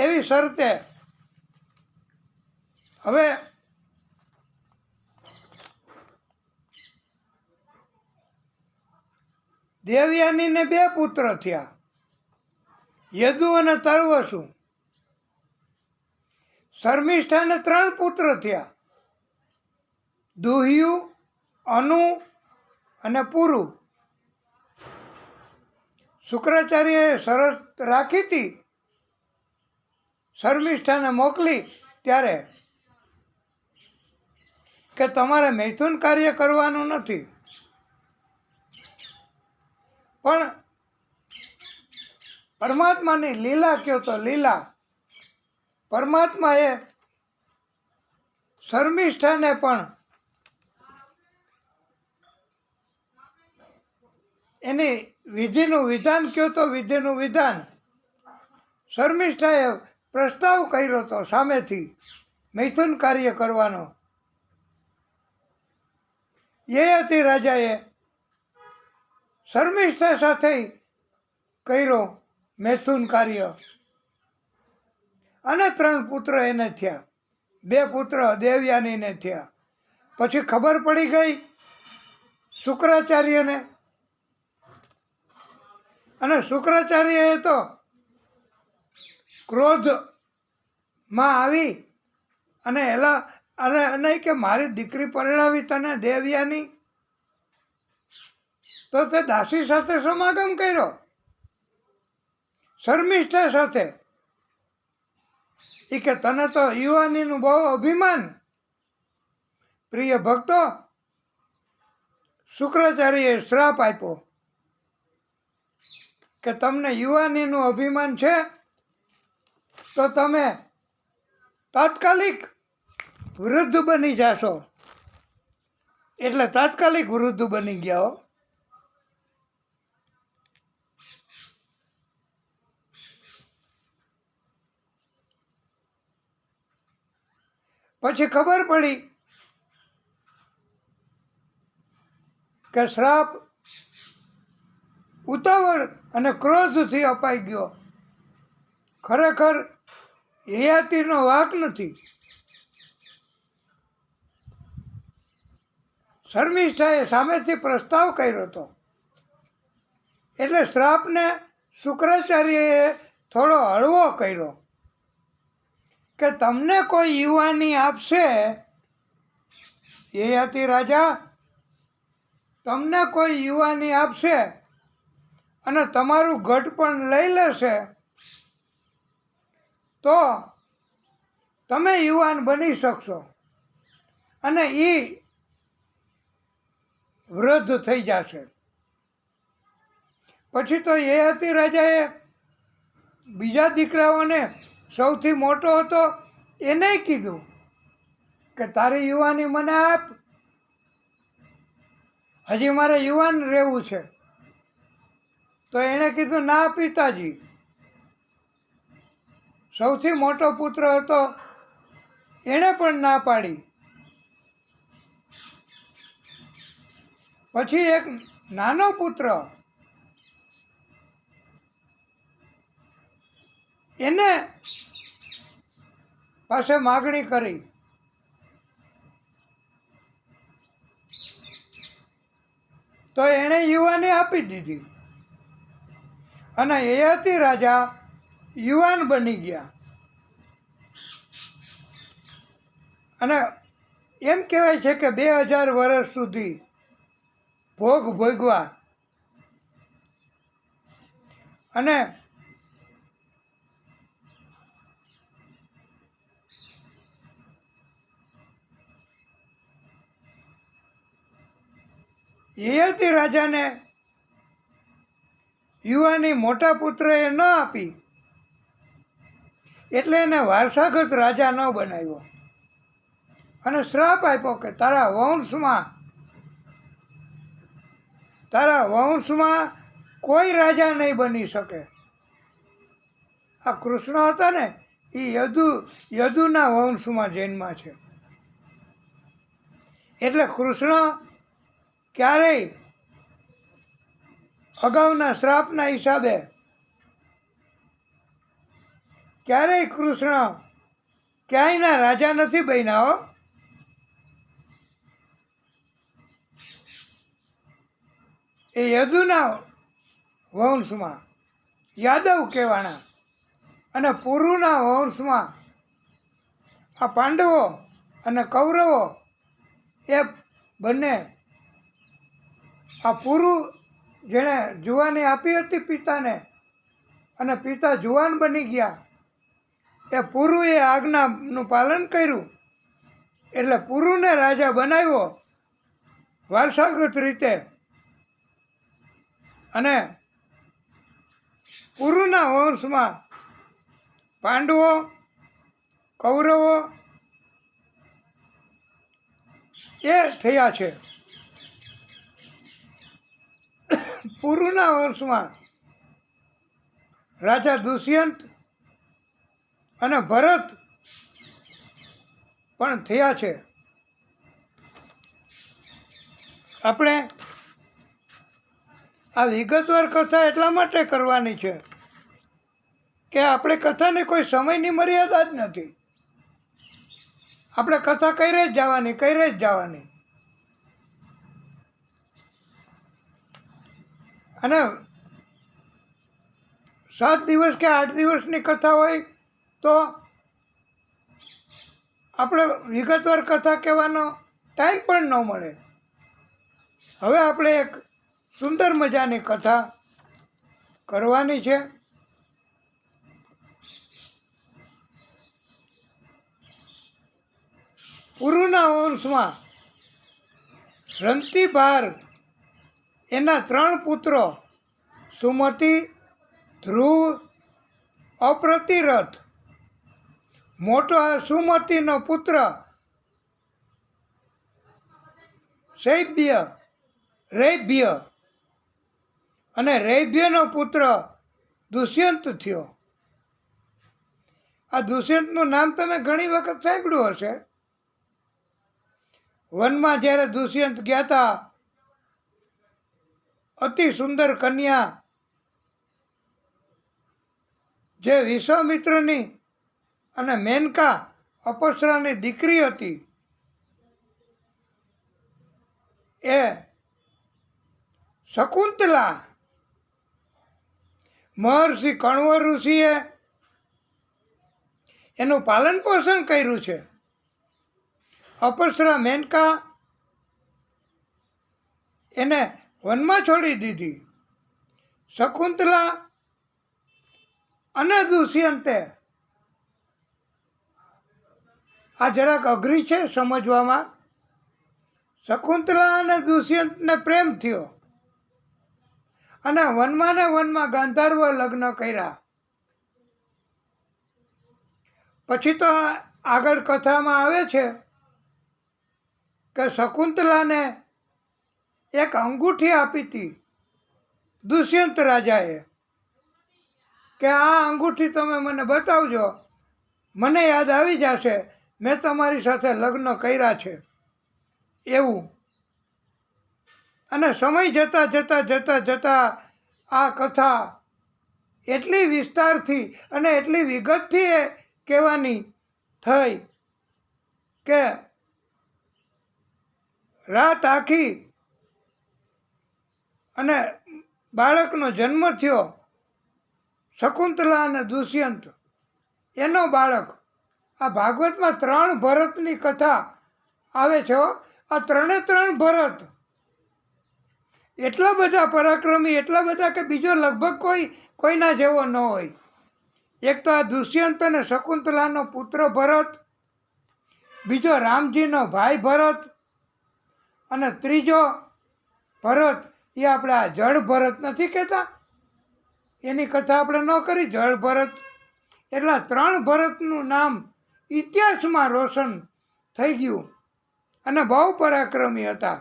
એવી શરતે હવે દેવયાનીને 2 પુત્ર થયા, યદુ અને તર્વસુ. શર્મિષ્ઠાને 3 પુત્ર થયા, દુહ્યુ, અનુ અને પુરુ. શુક્રાચાર્યએ શરત રાખી હતી શર્મિષ્ઠાને મોકલી ત્યારે કે તમારે મૈથુન કાર્ય કરવાનું નથી. પણ પરમાત્માની લીલા કયો તો લીલા, પરમાત્માએ શર્મિષ્ઠાને પણ એની વિધિનું વિધાન કયો તો વિધિનું વિધાન શર્મિષ્ઠાએ પ્રસ્તાવ કર્યો હતો સામેથી મૈથુન કાર્ય કરવાનો. યયાતિ રાજાએ શર્મિષ્ઠા સાથે કર્યો મૈથુન કાર્ય. અને 3 પુત્ર એને થયા, 2 પુત્ર દેવયાનીને થયા. પછી ખબર પડી ગઈ શુક્રાચાર્યને, અને શુક્રાચાર્યએ તો ક્રોધમાં આવી અને અને કે મારી દીકરી પરણાવી તને દેવયાની, તો તે દાસી સાથે સમાગમ કર્યો શર્મિષ્ઠા સાથે. એ કે તને તો યુવાનીનું બહુ અભિમાન. પ્રિય ભક્તો, શુક્રાચાર્યએ શ્રાપ આપ્યો કે તમને યુવાનીનું અભિમાન છે તો તમે તાત્કાલિક વૃદ્ધ બની જાશો. એટલે તાત્કાલિક વૃદ્ધ બની ગયા હો. પછી ખબર પડી કે શ્રાપ ઉતાવળ અને ક્રોધથી અપાઈ ગયો. ખરેખર યયાતિનો વાંક નથી. શર્મિષ્ઠાએ સામેથી પ્રસ્તાવ કર્યો હતો, એટલે શ્રાપને શુક્રાચાર્યએ થોડો હળવો કર્યો કે તમને કોઈ યુવાની આપશે, યયાતિ રાજા, તમને કોઈ યુવાની આપશે અને તમારું ગઢ પણ લઈ લેશે તો તમે યુવાન બની શકશો અને એ વૃદ્ધ થઈ જશે. પછી તો યયાતિ રાજાએ બીજા દીકરાઓને, સૌથી મોટો હતો એને કીધું કે તારી યુવાની મને આપ, હજી મારે યુવાન રહેવું છે. તો એણે કીધું ના પિતાજી. સૌથી મોટો પુત્ર હતો એણે પણ ના પાડી. પછી એક નાનો પુત્ર, એને પાસે માગણી કરી. તો એણે યુવાની આપી દીધી અને યયાતિ રાજા યુવાન બની ગયા. અને એમ કહેવાય છે કે 2000 વર્ષ સુધી ભોગ ભોગવા અને યયાતિ રાજાને યુવાની મોટા પુત્રએ ન આપી, એટલે એને વારસાગત રાજા ન બનાવ્યો અને શ્રાપ આપ્યો કે તારા વંશમાં કોઈ રાજા નહીં બની શકે. આ કૃષ્ણ હતા ને, એ યદુના વંશમાં જન્મા છે. એટલે કૃષ્ણ ક્યારેય અગાઉના શ્રાપના હિસાબે ક્યારેય કૃષ્ણ ક્યાંયના રાજા નથી બન્યા હો. એ યદુના વંશમાં યાદવ કહેવાના અને પુરુના વંશમાં આ પાંડવો અને કૌરવો એ બંને, આ પુરુ જેણે જુવાની આપી હતી પિતાને અને પિતા જુવાન બની ગયા, એ પુરુએ આજ્ઞાનું પાલન કર્યું એટલે પુરુને રાજા બનાવ્યો વારસાગત રીતે. અને પુરુના વંશમાં પાંડવો, કૌરવો એ થયા છે. પુરુના વંશમાં રાજા દુષ્યંત અને ભરત પણ થયા છે. આપણે આ વિગતવાર કથા એટલા માટે કરવાની છે કે આપણે કથાની કોઈ સમયની મર્યાદા જ નથી. આપણે કથા કઈ જ જવાની. અને 7 દિવસ કે 8 દિવસની કથા હોય તો આપણે વિગતવાર કથા કહેવાનો ટાઈમ પણ ન મળે. હવે આપણે એક સુંદર મજાની કથા કરવાની છે. પુરુના વંશમાં રંતિભાર એના 3 પુત્રો સુમતિ, ધ્રુવ, અપ્રતિરથ. મોટો સુમતિનો પુત્ર રૈભ્ય અને રૈભ્યનો પુત્ર દુષ્યંત થયો. આ દુષ્યંતનું નામ તમે ઘણી વખત સાંભળ્યું હશે. વનમાં જ્યારે દુષ્યંત ગયા હતા અતિ સુંદર કન્યા જે વિશ્વામિત્રની અને મેનકા અપસરાની દીકરી હતી એ શકુંતલા મહર્ષિ કણ્વ ઋષિએ એનું પાલન પોષણ કર્યું છે. અપસરા મેનકા એને વનમાં છોડી દીધી. શકુંતલા અને દુષ્યંતે, આ જરાક અઘરી છે સમજવામાં. શકુંતલા અને દુષ્યંતને પ્રેમ થયો અને વનમાં ને વનમાં ગાંધર્વ લગ્ન કર્યા. પછી તો આગળ કથામાં આવે છે કે શકુંતલાને એક અંગૂઠી આપી હતી દુષ્યંત રાજાએ કે આ અંગૂઠી તમે મને બતાવજો, મને યાદ આવી જશે મેં તમારી સાથે લગ્ન કર્યા છે એવું. અને સમય જતાં જતાં જતાં જતાં આ કથા એટલી વિસ્તારથી અને એટલી વિગતથી એ કહેવાની થઈ કે રાત આખી અને બાળકનો જન્મ થયો. શકુંતલા અને દુષ્યંત એનો બાળક. આ ભાગવતમાં 3 ભરતની કથા આવે છે. આ 3 ભરત એટલા બધા પરાક્રમી, એટલા બધા કે બીજો લગભગ કોઈના જેવો ન હોય. એક તો આ દુષ્યંત અને શકુંતલાનો પુત્ર ભરત, બીજો રામજીનો ભાઈ ભરત, અને ત્રીજો ભરત એ આપણે આ જળ ભરત નથી કહેતા, એની કથા આપણે ન કરી. જળ ભરત એટલા 3 ભરતનું નામ ઇતિહાસમાં રોશન થઈ ગયું અને બહુ પરાક્રમી હતા.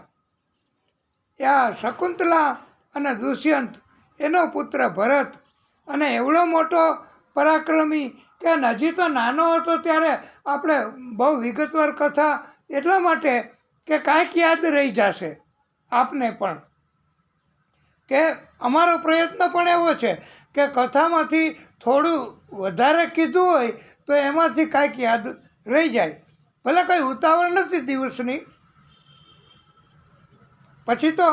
આ શકુંતલા અને દુષ્યંત એનો પુત્ર ભરત, અને એવડો મોટો પરાક્રમી કે હજી તો નાનો હતો ત્યારે આપણે બહુ વિગતવાર કથા એટલા માટે કે કાંઈક યાદ રહી જશે આપને પણ, કે અમારો પ્રયત્ન પણ એવો છે કે કથામાંથી થોડું વધારે કીધું હોય તો એમાંથી કાંઈક યાદ રહી જાય. ભલે કંઈ ઉતાવળ નથી દિવસની. પછી તો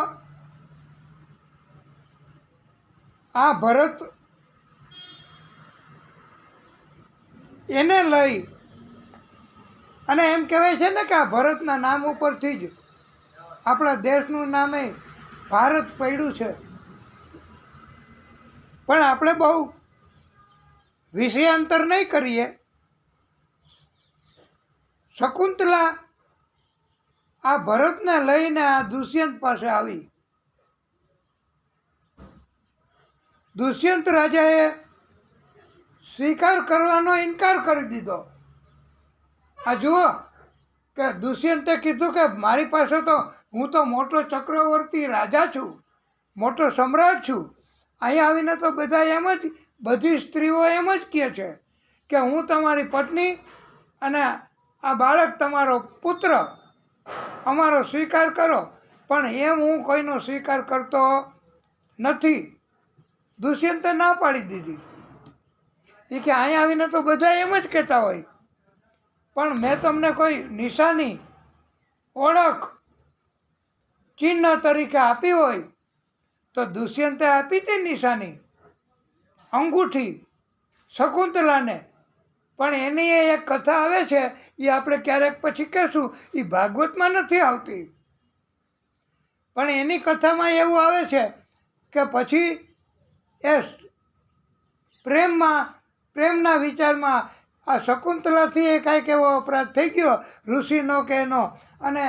આ ભરત એને લઈ અને એમ કહેવાય છે ને કે આ ભરતના નામ ઉપરથી જ આપણા દેશનું નામે ભારત પડ્યું છે. પણ આપણે બહુ વિષયાંતર નહીં કરીએ. શકુંતલા આ ભરતને લઈને આ દુષ્યંત પાસે આવી. દુષ્યંત રાજાએ સ્વીકાર કરવાનો ઇનકાર કરી દીધો. આ જુઓ કે દુષ્યંતે કીધું કે મારી પાસે તો હું તો મોટો ચક્રવર્તી રાજા છું, મોટો સમ્રાટ છું. અહીંયા આવીને તો બધા એમ જ, બધી સ્ત્રીઓ એમ જ કહે છે કે હું તમારી પત્ની અને આ બાળક તમારો પુત્ર, અમારો સ્વીકાર કરો. પણ એમ હું કોઈનો સ્વીકાર કરતો નથી. દુષ્યંતે ના પાડી દીધી. એ કે અહીંયા આવીને તો બધા એમ જ કહેતા હોય, પણ મેં તમને કોઈ નિશાની, ઓળખ, ચિહ્ન તરીકે આપી હોય તો દુષ્યંતે આપી હતી નિશાની, અંગૂઠી શકુંતલાને. પણ એની એક કથા આવે છે, એ આપણે ક્યારેક પછી કહેશું. એ ભાગવતમાં નથી આવતી, પણ એની કથામાં એવું આવે છે કે પછી એ પ્રેમના વિચારમાં આ શકુંતલાથી એ કાંઈક એવો અપરાધ થઈ ગયો ઋષિનો કે એનો, અને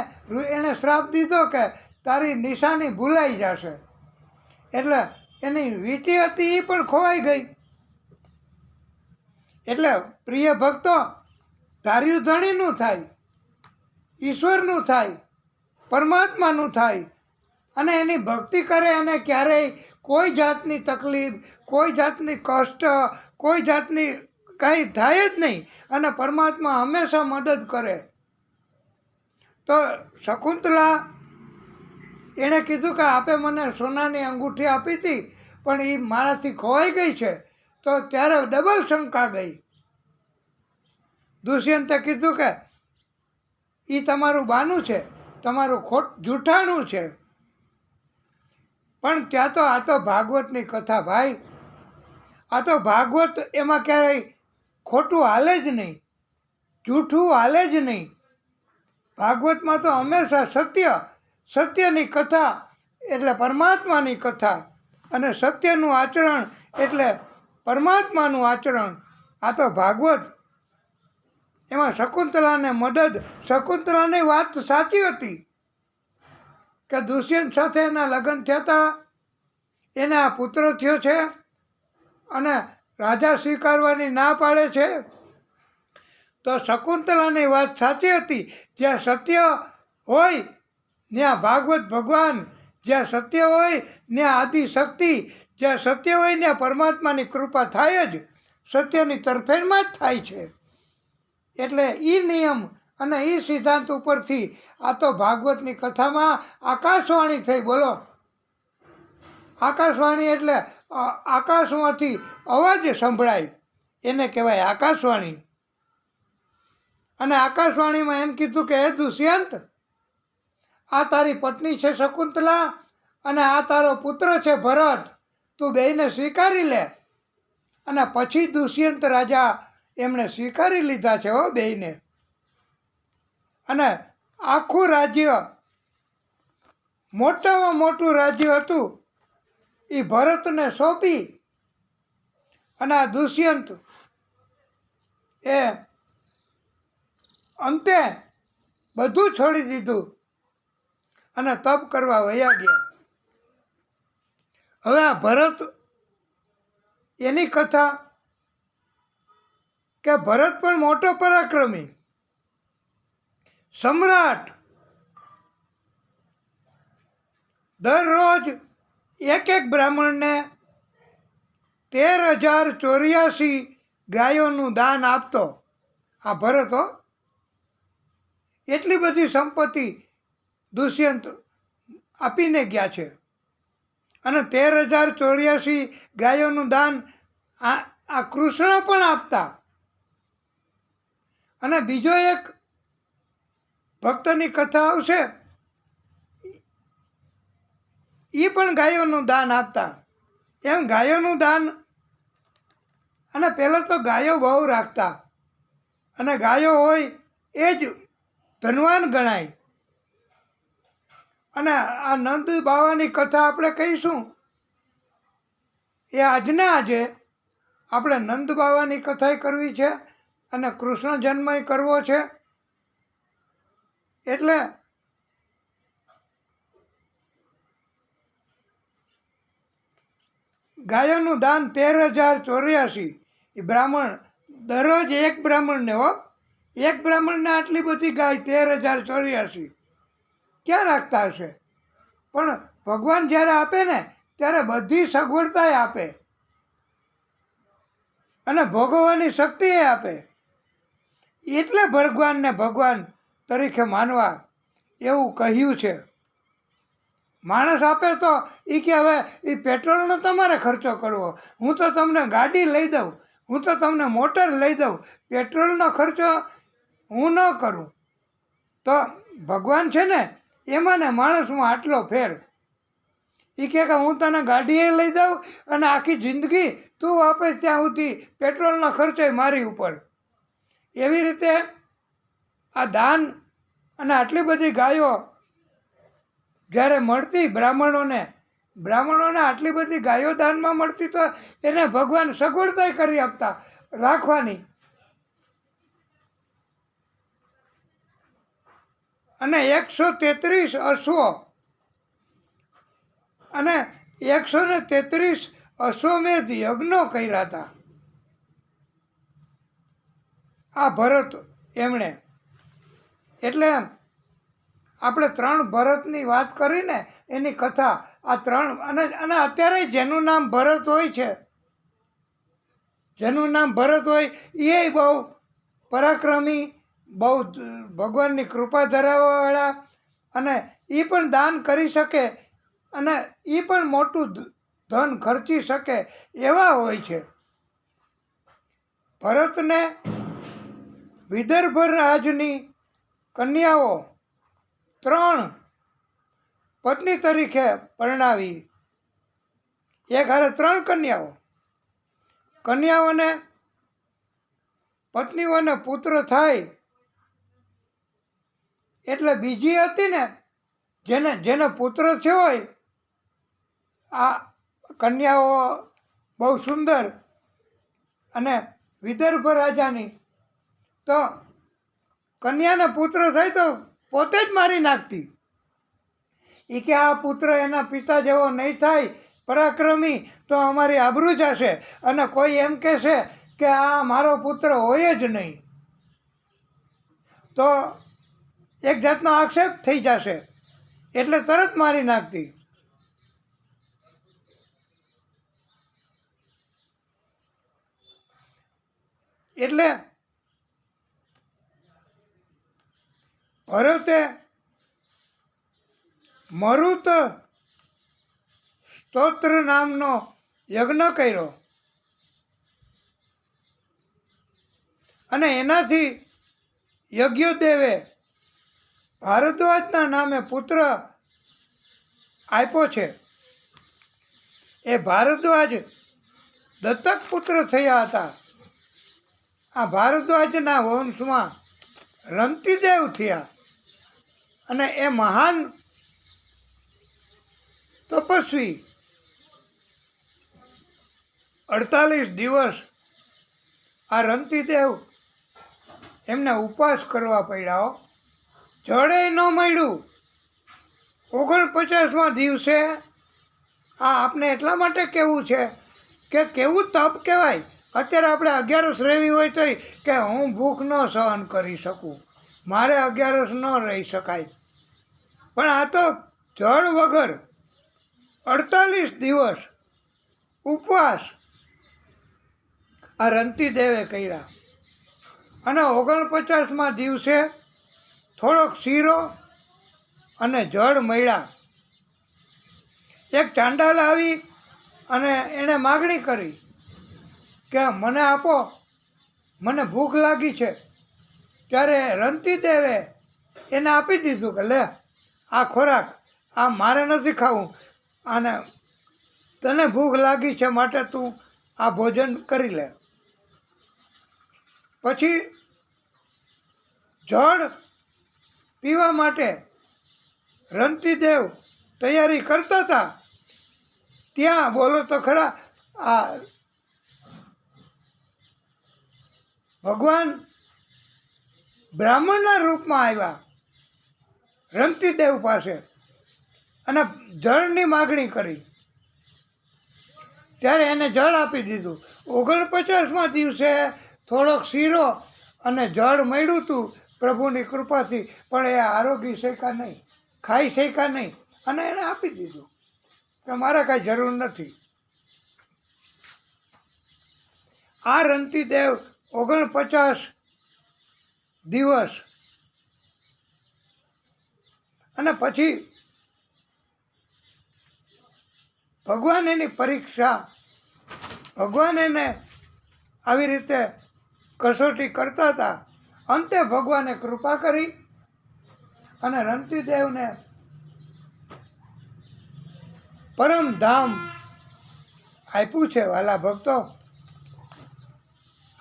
એને શ્રાપ દીધો કે તારી નિશાની ભૂલાઈ જશે. એટલે એની વીંટી હતી એ પણ ખોવાઈ ગઈ. એટલે પ્રિય ભક્તો, ધાર્યું ધણીનું થાય, ઈશ્વરનું થાય, પરમાત્માનું થાય, અને એની ભક્તિ કરે અને ક્યારેય કોઈ જાતની તકલીફ, કોઈ જાતની કષ્ટ, કોઈ જાતની કાંઈ થાય જ નહીં, અને પરમાત્મા હંમેશા મદદ કરે. તો શકુંતલા એણે કીધું કે આપે મને સોનાની અંગૂઠી આપી હતી પણ એ મારાથી ખોવાઈ ગઈ છે. તો ત્યારે ડબલ શંકા ગઈ. દુષ્યંતે કીધું કે એ તમારું બાનું છે, તમારું જૂઠાણું છે. પણ ત્યાં તો આ તો ભાગવતની કથા ભાઈ, આ તો ભાગવત, એમાં ક્યારેય ખોટું હાલે જ નહીં, જૂઠું હાલે જ નહીં. ભાગવતમાં તો હંમેશા સત્યની કથા એટલે પરમાત્માની કથા, અને સત્યનું આચરણ એટલે પરમાત્માનું આચરણ. આ તો ભાગવત. એમાં શકુંતલાની વાત સાચી હતી કે દુષ્યંત સાથે એના લગ્ન થયા હતા, એને આ પુત્ર થયો છે અને રાજા સ્વીકારવાની ના પાડે છે. તો શકુંતલાની વાત સાચી હતી. જ્યાં સત્ય હોય ત્યાં ભાગવત ભગવાન, જ્યાં સત્ય હોય ત્યાં આદિશક્તિ, જ્યાં સત્ય હોય ત્યાં પરમાત્માની કૃપા થાય જ, સત્યની તરફેણમાં જ થાય છે. એટલે એ નિયમ અને એ સિદ્ધાંત ઉપરથી આ તો ભાગવતની કથામાં આકાશવાણી થઈ. બોલો, આકાશવાણી એટલે આકાશમાંથી અવાજ સંભળાય, એને કહેવાય આકાશવાણી. અને આકાશવાણીમાં એમ કીધું કે હે દુષ્યંત, આ તારી પત્ની છે શકુંતલા અને આ તારો પુત્ર છે ભરત, તું બેયને સ્વીકારી લે. અને પછી દુષ્યંત રાજા એમણે સ્વીકારી લીધા છે હો બેયને. અને આખું રાજ્ય, મોટામાં મોટું રાજ્ય હતું એ ભરતને સોંપી. અને આ દુષ્યંત એ અંતે બધું છોડી દીધું અને તપ કરવા વયા ગયા. હવે આ ભરત, એની કથા કે ભરત પણ મોટો પરાક્રમી સમ્રાટ, દરરોજ એક બ્રાહ્મણને 13,084 ગાયોનું દાન આપતો. આ ભરત હો, એટલી બધી સંપત્તિ દુષ્યંત આપીને ગયા છે. અને 13,084 ગાયોનું દાન આ કૃષ્ણ પણ આપતા. અને બીજો એક ભક્તની કથા આવશે, એ પણ ગાયોનું દાન આપતા. એમ ગાયોનું દાન, અને પહેલાં તો ગાયો બહુ રાખતા, અને ગાયો હોય એ જ ધનવાન ગણાય. અને આ નંદ બાવાની કથા આપણે કહીશું, એ આજના આજે આપણે નંદ બાવાની કથા કરવી છે અને કૃષ્ણ જન્મય કરવો છે. એટલે ગાયોનું દાન 13,084. એ બ્રાહ્મણ, દરરોજ એક બ્રાહ્મણને હો, એક બ્રાહ્મણને આટલી બધી ગાય 13,084 ક્યાં રાખતા હશે? પણ ભગવાન જ્યારે આપે ને ત્યારે બધી સગવડતાએ આપે અને ભોગવવાની શક્તિ આપે. એટલે ભગવાનને ભગવાન તરીકે માનવા એવું કહ્યું છે. માણસ આપે તો એ કે હવે એ પેટ્રોલનો તમારે ખર્ચો કરવો, હું તો તમને ગાડી લઈ દઉં, હું તો તમને મોટર લઈ દઉં, પેટ્રોલનો ખર્ચો હું ન કરું. તો ભગવાન છે ને એમાં ને માણસમાં આટલો ફેર. એ કહે કે હું તને ગાડીએ લઈ દઉં અને આખી જિંદગી તું આપે ત્યાં સુધી પેટ્રોલનો ખર્ચો મારી ઉપર. એવી રીતે આ દાન અને આટલી બધી ગાયો જ્યારે મળતી બ્રાહ્મણોને આટલી બધી ગાયો દાનમાં મળતી, તો એને ભગવાન સગવડતા કરી આપતા રાખવાની. અને 133 અશ્વો અને 133 અશ્વમેધ યજ્ઞો કર્યા હતા આ ભરત એમણે. એટલે આપણે 3 ભરતની વાત કરીને એની કથા, આ 3. અને અત્યારે જેનું નામ ભરત હોય છે, જેનું નામ ભરત હોય એ બહુ પરાક્રમી, બહુ ભગવાનની કૃપા ધરાવવાવાળા, અને એ પણ દાન કરી શકે અને એ પણ મોટું ધન ખર્ચી શકે એવા હોય છે. ભરતને વિદર્ભ રાજની કન્યાઓ 3 પત્ની તરીકે પરણાવી. એક હારે 3 કન્યાઓને પત્નીઓને પુત્ર થાય એટલે બીજી હતી ને જેને પુત્ર થયો હોય, આ કન્યાઓ બહુ સુંદર અને વિદર્ભ રાજાની, તો કન્યાને પુત્ર થાય તો પોતે જ મારી નાખતી. એ કે આ પુત્ર એના પિતા જેવો નહીં થાય પરાક્રમી તો અમારી આબરૂ જશે અને કોઈ એમ કહેશે કે આ મારો પુત્ર હોય જ નહીં તો એક જાતનો આક્ષેપ થઈ જશે, એટલે તરત મારી નાખતી. એટલે ભરતે મરુત સ્તોત્ર નામનો યજ્ઞ કર્યો અને એનાથી યજ્ઞદેવે ભારદ્વાજના નામે પુત્ર આપ્યો છે. એ ભારદ્વાજ દત્તક પુત્ર થયા હતા. આ ભારદ્વાજના વંશમાં રંતિદેવ થયા અને એ મહાન તપસ્વી 48 દિવસ આ રંતિદેવ એમને ઉપવાસ કરવા પડ્યા. જળે ન મળ્યું. 49મા દિવસે આ આપને એટલા માટે કહેવું છે કે કેવું તપ કહેવાય. અત્યારે આપણે 11 રહેવી હોય તો કે હું ભૂખ ન સહન કરી શકું, મારે 11 ન રહી શકાય, પણ આ તો જળ વગર 48 દિવસ ઉપવાસ આ રંતિદેવે કર્યા અને 49મા દિવસે થોડોક શીરો અને જળ મળ્યા. એક ચાંડાલ આવી અને એણે માગણી કરી કે મને આપો, મને ભૂખ લાગી છે. ત્યારે રંતિદેવે એને આપી દીધું કે લે આ ખોરાક, આ મારે નથી ખાવું, અને તને ભૂખ લાગી છે માટે તું આ ભોજન કરી લે. પછી જળ પીવા માટે રંતિદેવ તૈયારી કરતા હતા ત્યાં બોલો તો ખરા આ ભગવાન બ્રાહ્મણના રૂપમાં આવ્યા રંતિદેવ પાસે અને જળની માગણી કરી. ત્યારે એને જળ આપી દીધું. 49મા દિવસે થોડોક શીરો અને જળ મળ્યું હતું પ્રભુની કૃપાથી, પણ એ આરોગી શક્યા નહીં, ખાઈ શક્યા નહીં અને એને આપી દીધું કે મારે કાંઈ જરૂર નથી. આ રંતિદેવ 49 દિવસ અને પછી ભગવાન એની પરીક્ષા, ભગવાન એને આવી રીતે કસોટી કરતા હતા. અંતે ભગવાને કૃપા કરી અને રંતિદેવને પરમધામ આપ્યું છે. વાલા ભક્તો,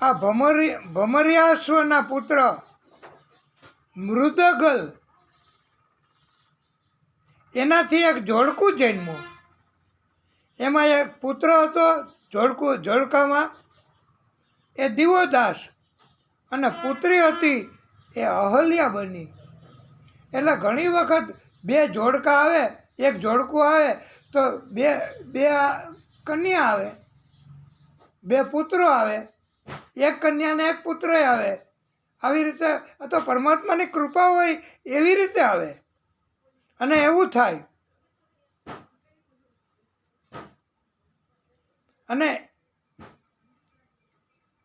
આ ભમર્યાશ્વના પુત્ર મૃદગલ એનાથી એક જોડકું જન્મ્યું. એમાં એક પુત્ર હતો જોડકામાં એ દિવોદાસ અને પુત્રી હતી એ અહલ્યા બની. એટલે ઘણી વખત 2 જોડકા આવે, એક જોડકું આવે તો બે કન્યા આવે, 2 પુત્રો આવે, એક કન્યા ને એક પુત્ર આવે. આવી રીતે આ તો પરમાત્માની કૃપા હોય એવી રીતે આવે અને એવું થાય. અને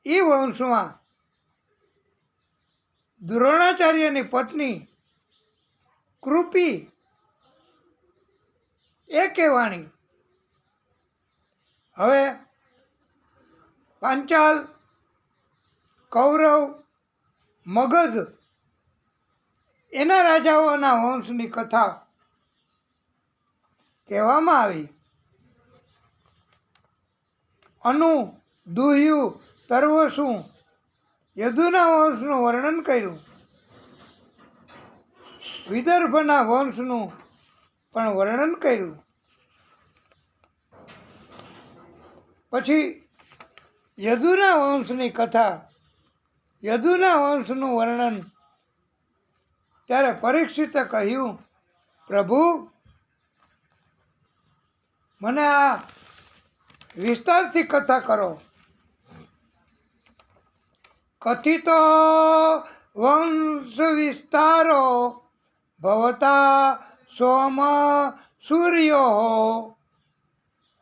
એ વંશમાં દ્રોણાચાર્યની પત્ની કૃપી, એકે વાણી. હવે પાંચાલ, કૌરવ, મગધ એના રાજાઓના વંશની કથા કહેવામાં આવી. અનુ, દુહ્યુ, તર્વસુ, યદુના વંશનું વર્ણન કર્યું. વિદર્ભના વંશનું પણ વર્ણન કર્યું. પછી યદુના વંશની કથા, યદુના વંશનું વર્ણન. ત્યારે પરીક્ષિતે કહ્યું, પ્રભુ, મને આ વિસ્તારથી કથા કરો. કથિતો વંશ વિસ્તારો ભવતા સોમ સૂર્યો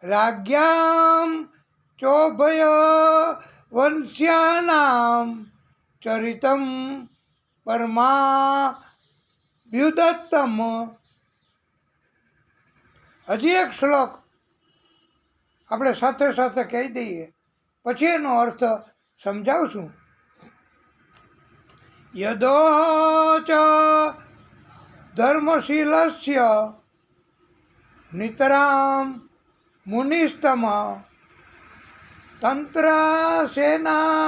રાજ્યામ ચોભય વંશ્યાનામ ચરિતમ પરમાભ્યુદત્તમ. હજી એક શ્લોક આપણે સાથે સાથે કહી દઈએ, પછી એનો અર્થ સમજાવશું. યદોચ ધર્મશીલસ્ય નિતરામ મુનિસ્તમ તંત્રાસેના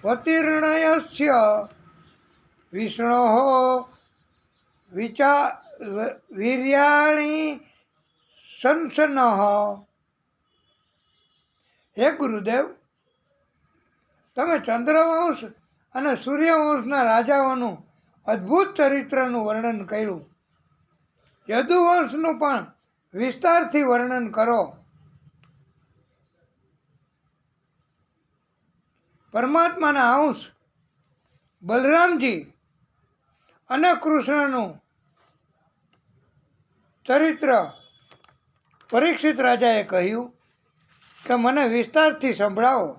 વતીર્ણયસ્ય વિષ્ણો વીર્યાણી સંસન. હે ગુરુદેવ, તમે ચંદ્રવંશ અને સૂર્યવંશના રાજાઓનું અદ્ભુત ચરિત્રનું વર્ણન કર્યું. યદુવંશનું પણ વિસ્તારથી વર્ણન કરો. પરમાત્માના અંશ બલરામજી અને કૃષ્ણનું ચરિત્ર પરીક્ષિત રાજાએ કહ્યું કે મને વિસ્તારથી સંભળાવો.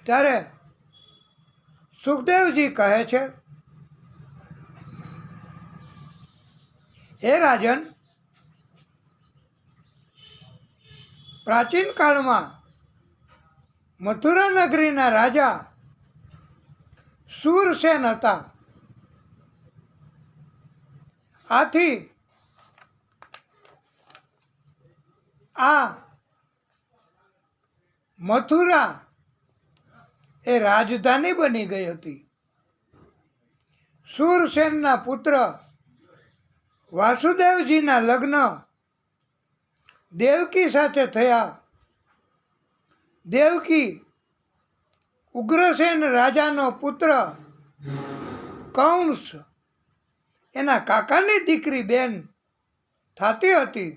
ત્યારે સુખદેવજી કહે છે, હે રાજન, પ્રાચીન કાળમાં મથુરા નગરીના રાજા શૂરસેન હતા. આથી આ મથુરા એ રાજધાની બની ગઈ હતી. શૂરસેનના પુત્ર વાસુદેવજીના લગ્ન દેવકી સાથે થયા. દેવકી ઉગ્રસેન રાજાનો પુત્ર કંસ એના કાકાની દીકરી બેન થતી હતી.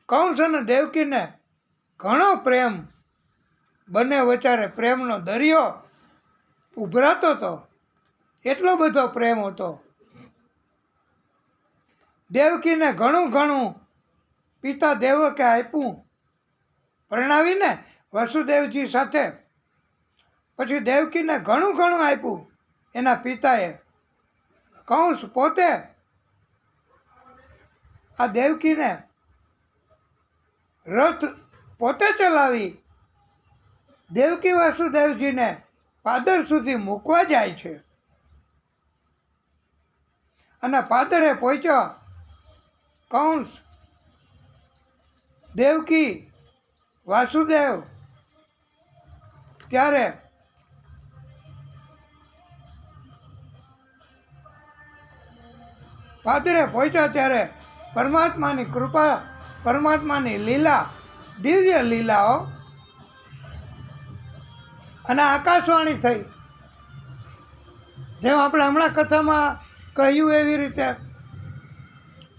કંસ અને દેવકીને ઘણો પ્રેમ, બંને વચ્ચે પ્રેમનો દરિયો ઉભરાતો હતો. એટલો બધો પ્રેમ હતો. દેવકીને ઘણું પિતા દેવકે આપ્યું પરણાવીને વસુદેવજી સાથે. પછી દેવકીને ઘણું આપ્યું એના પિતાએ. કંસ પોતે આ દેવકીને રથ પોતે ચલાવી દેવકી વાસુદેવજીને પાદર સુધી મૂકવા જાય છે. અને પાદરે પહોંચ્યો કંસ, દેવકી, વાસુદેવ. ત્યારે પાદરે પહોંચ્યા ત્યારે પરમાત્માની કૃપા, પરમાત્માની લીલા, દિવ્ય લીલાઓ અને આકાશવાણી થઈ. જેમ આપણે હમણાં કથામાં કહ્યું એવી રીતે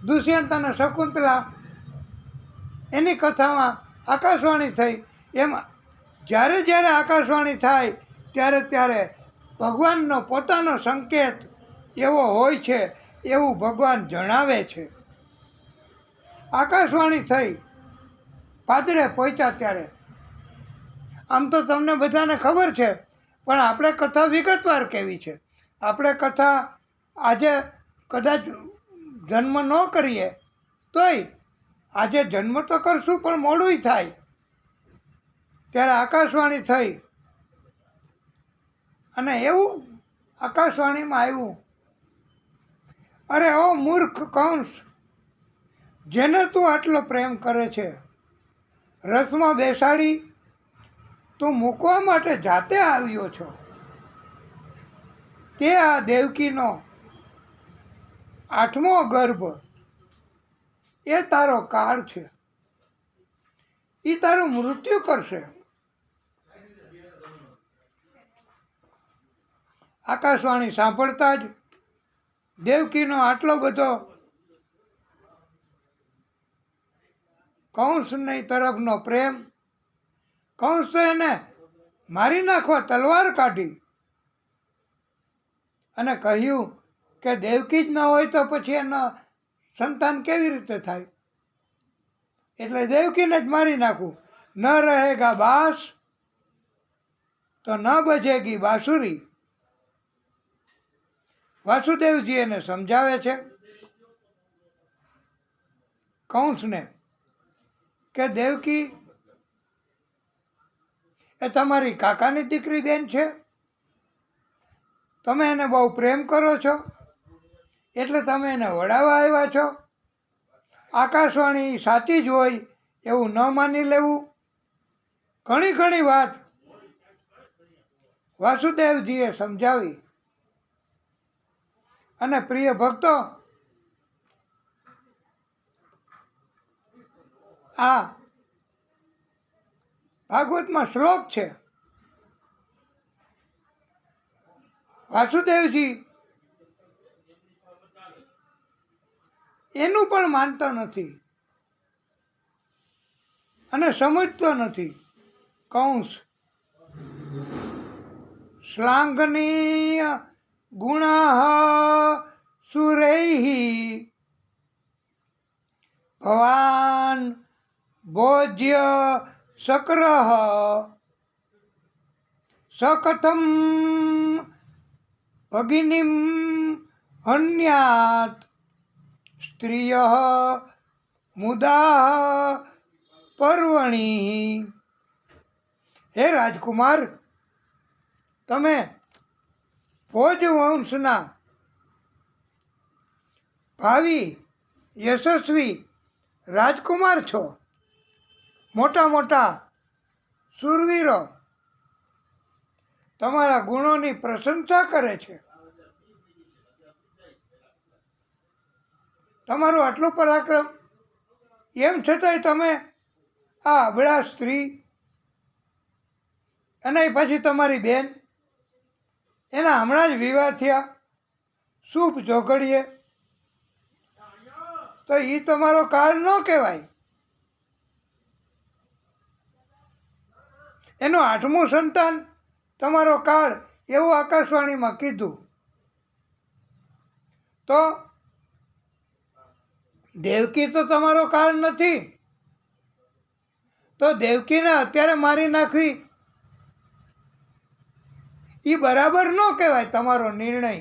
દુષ્યંત અને શકુંતલા એની કથામાં આકાશવાણી થઈ. એમ જ્યારે આકાશવાણી થાય ત્યારે ભગવાનનો પોતાનો સંકેત એવો હોય છે એવું ભગવાન જણાવે છે. આકાશવાણી થઈ પાદરે પહોંચ્યા ત્યારે આમ તો તમને બધાને ખબર છે પણ આપણે કથા વિગતવાર કેવી છે. આપણે કથા આજે કદાચ જન્મ ન કરીએ તોય આજે જન્મ તો કરશું પણ મોડુંય થાય. ત્યારે આકાશવાણી થઈ અને એવું આકાશવાણીમાં આવ્યું, અરે ઓ મૂર્ખ કંસ, જેને તું આટલો પ્રેમ કરે છે, રથમાં બેસાડી તું મૂકવા માટે જાતે આવ્યો છો. તે આ દેવકીનો 8મો ગર્ભ એ તારો કાળ છે, એ તારું મૃત્યુ કરશે. આકાશવાણી સાંભળતા જ દેવકીનો આટલો બધો કંસની તરફનો પ્રેમ, કંસ તો એને મારી નાખવા તલવાર કાઢી અને કહ્યું કે દેવકી જ ન હોય તો પછી એનો સંતાન કેવી રીતે થાય, એટલે દેવકીને જ મારી નાખું. ન રહેગા બાસ તો ન બજેગી બાંસુરી. વાસુદેવજી એને સમજાવે છે કંસને કે દેવકી એ તમારી કાકાની દીકરી બેન છે, તમે એને બહુ પ્રેમ કરો છો એટલે તમે એને વડાવવા આવ્યા છો. આકાશવાણી સાચી જ હોય એવું ન માની લેવું. ઘણી ઘણી વાત વાસુદેવજીએ સમજાવી. અને પ્રિય ભક્તો, આ ભાગવતમાં શ્લોક છે. વાસુદેવજી એનું પણ માનતો નથી અને સમજતો નથી. કંસ શ્લાઘનીય ગુણ સુરૈઃ ભવાન ભોજ્ય શક્રઃ સકથમ ભગિનીમ હન્યાત સ્ત્રિય મુદા પર્વણી. હે રાજકુમાર, તમે ભોજ વંશના ભાવિ યશસ્વી રાજકુમાર છો. મોટા મોટા શૂરવીરો તમારા ગુણોની પ્રશંસા કરે છે. તમારું આટલું પરાક્રમ, એમ છતાંય તમે આ અબળા સ્ત્રી અને પછી તમારી બેન, એના હમણાં જ વિવાહ થયા, શુભ જોગડીએ, તો એ તમારો કાળ ન કહેવાય. એનું 8મું સંતાન તમારો કાળ એવું આકાશવાણીમાં કીધું. તો દેવકી તો તમારો કાળ નથી, તો દેવકીને અત્યારે મારી નાખવી એ બરાબર ન કહેવાય તમારો નિર્ણય.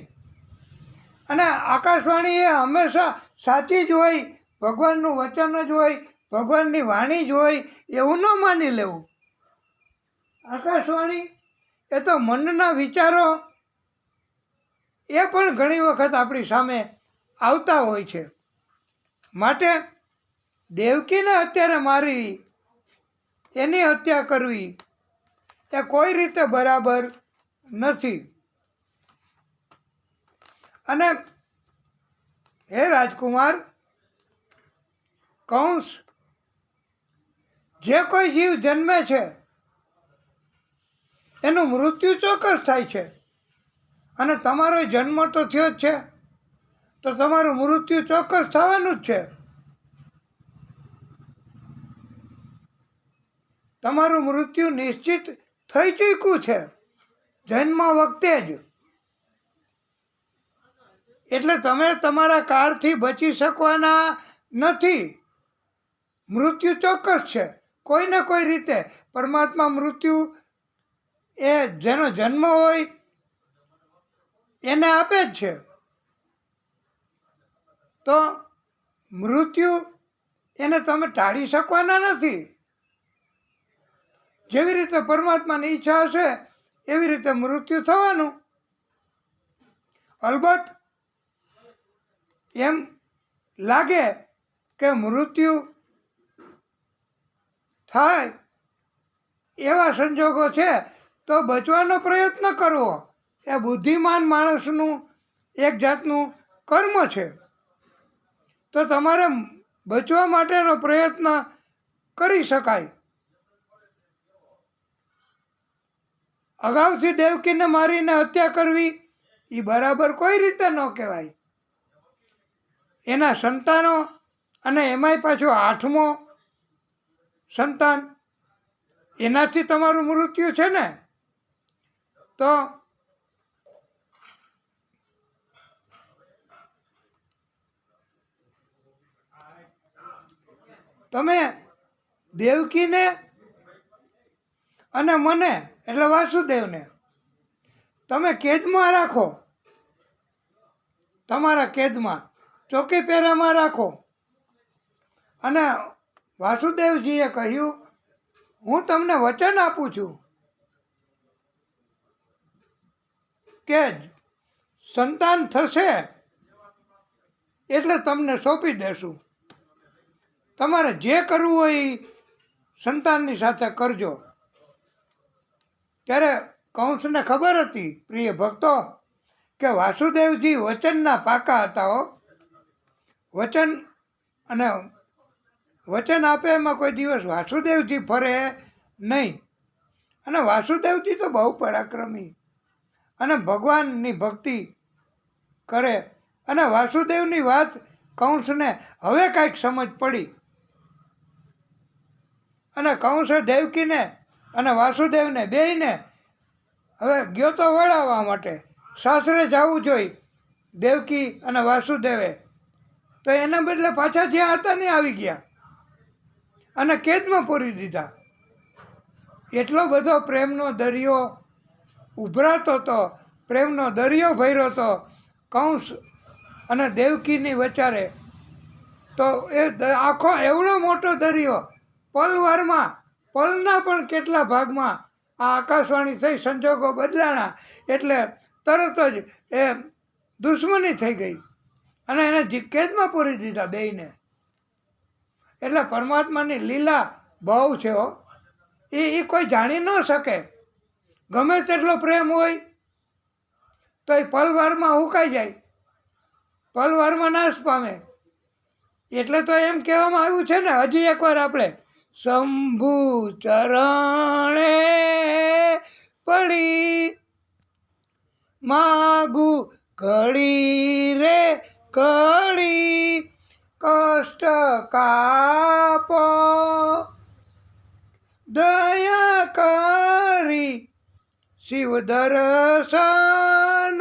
અને આકાશવાણી એ હંમેશા સાચી જ હોય, ભગવાનનું વચન જ હોય, ભગવાનની વાણી જ હોય એવું ન માની લેવું. આકાશવાણી એ તો મનના વિચારો એ પણ ઘણી વખત આપણી સામે આવતા હોય છે. માટે દેવકીને અત્યારે મારી, એની હત્યા કરવી એ કોઈ રીતે બરાબર નથી. અને હે રાજકુમાર, કંસ, જે કોઈ જીવ જન્મે છે એનું મૃત્યુ ચોક્કસ થાય છે. અને તમારો જન્મ તો થયો જ છે, તો તમારું મૃત્યુ ચોક્કસ થવાનું જ છે. તમારું મૃત્યુ નિશ્ચિત થઈ ચૂક્યું છે જન્મ વખતે જ. એટલે તમે તમારા કાળથી બચી શકવાના નથી. મૃત્યુ ચોક્કસ છે, કોઈ ને કોઈ રીતે પરમાત્મા મૃત્યુ એ જેનો જન્મ હોય એને આપે જ છે. તો મૃત્યુ એને તમે ટાળી શકવાના નથી. જેવી રીતે પરમાત્માની ઈચ્છા હશે એવી રીતે મૃત્યુ થવાનું. અલબત્ત એમ લાગે કે મૃત્યુ થાય એવા સંજોગો છે તો બચવાનો પ્રયત્ન કરવો એ બુદ્ધિમાન માણસનું એક જાતનું કર્મ છે. તો તમારે બચવા માટેનો પ્રયત્ન કરી શકાય. અગાઉથી દેવકીને મારીને હત્યા કરવી એ બરાબર કોઈ રીતે ન કહેવાય. એના સંતાનો અને એમાંય પાછો 8મો સંતાન, એનાથી તમારું મૃત્યુ છે ને. તો તમે દેવકીને અને મને એટલે વાસુદેવને તમે કેદમાં રાખો, તમારા કેદમાં ચોકી પહેરામાં રાખો. અને વાસુદેવજીએ કહ્યું, હું તમને વચન આપું છું કે સંતાન થશે એટલે તમને સોંપી દેશું. તમારે જે કરવું હોય એ સંતાનની સાથે કરજો. ત્યારે કંસને ખબર હતી, પ્રિય ભક્તો, કે વાસુદેવજી વચનના પાકા હતા હો. વચન અને વચન આપે એમાં કોઈ દિવસ વાસુદેવજી ફરે નહીં. અને વાસુદેવજી તો બહુ પરાક્રમી અને ભગવાનની ભક્તિ કરે. અને વાસુદેવની વાત કંસને હવે કાંઈક સમજ પડી. અને કંસે દેવકીને અને વાસુદેવને બેયને હવે ગયો તો વળાવવા માટે. સાસરે જવું જોઈએ દેવકી અને વાસુદેવે, તો એના બદલે પાછા જ્યાં હતા ને આવી ગયા અને કેદમાં પૂરી દીધા. એટલો બધો પ્રેમનો દરિયો ઉભરાતો હતો, પ્રેમનો દરિયો ભર્યો હતો કંસ અને દેવકીની વચારે. તો એ આખો એવડો મોટો દરિયો પલવારમાં, પલના પણ કેટલા ભાગમાં આ આકાશવાણી થઈ, સંજોગો બદલાણા એટલે તરત જ એ દુશ્મની થઈ ગઈ અને એને કેદમાં પૂરી દીધા બેયને. એટલે પરમાત્માની લીલા બહુ છે હો. એ કોઈ જાણી ન શકે. ગમે તેટલો પ્રેમ હોય તો એ પલવારમાં હુકાઈ જાય, પલવારમાં નાશ પામે. એટલે તો એમ કહેવામાં આવ્યું છે ને, હજી એકવાર આપણે, શંભુ ચરણે પડી માગુ ઘડી રે ઘડી કષ્ટ કાપો દયા કરી શિવ દર્શન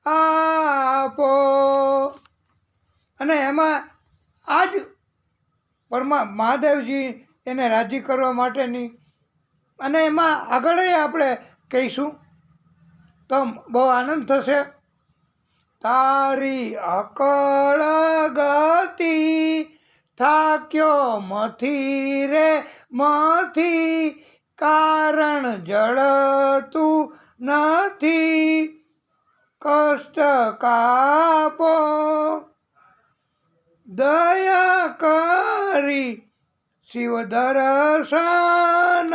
આપો. અને એમાં આજ મહાદેવજી એને રાજી કરવા માટેની, અને એમાં આગળ આપણે કહીશું તો બહુ આનંદ થશે. તારી અકળ ગતિ થાક્યો મથી રે મથી, કારણ જળતું નથી કષ્ટ કાપો દયા કરી શિવ દર્શન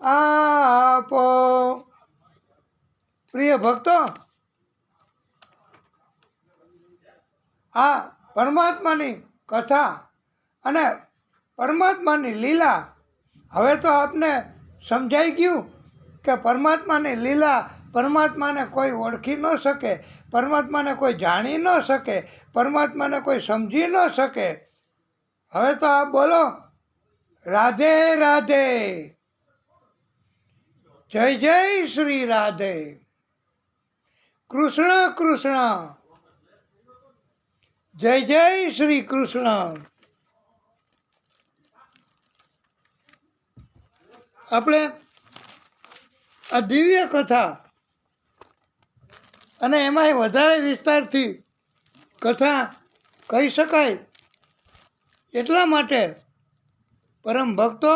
આપો. પ્રિય ભક્તો, આ પરમાત્માની કથા અને પરમાત્માની લીલા હવે તો આપને સમજાઈ ગયું કે પરમાત્માની લીલા, પરમાત્માને કોઈ ઓળખી ન શકે, પરમાત્માને કોઈ જાણી ન શકે, પરમાત્માને કોઈ સમજી ન શકે. હવે તો આપ બોલો, રાધે રાધે, જય જય શ્રી રાધે, કૃષ્ણ કૃષ્ણ, જય જય શ્રી કૃષ્ણ. આપણે આ દિવ્ય કથા અને એમાંય વધારે વિસ્તારથી કથા કહી શકાય એટલા માટે પરમ ભક્તો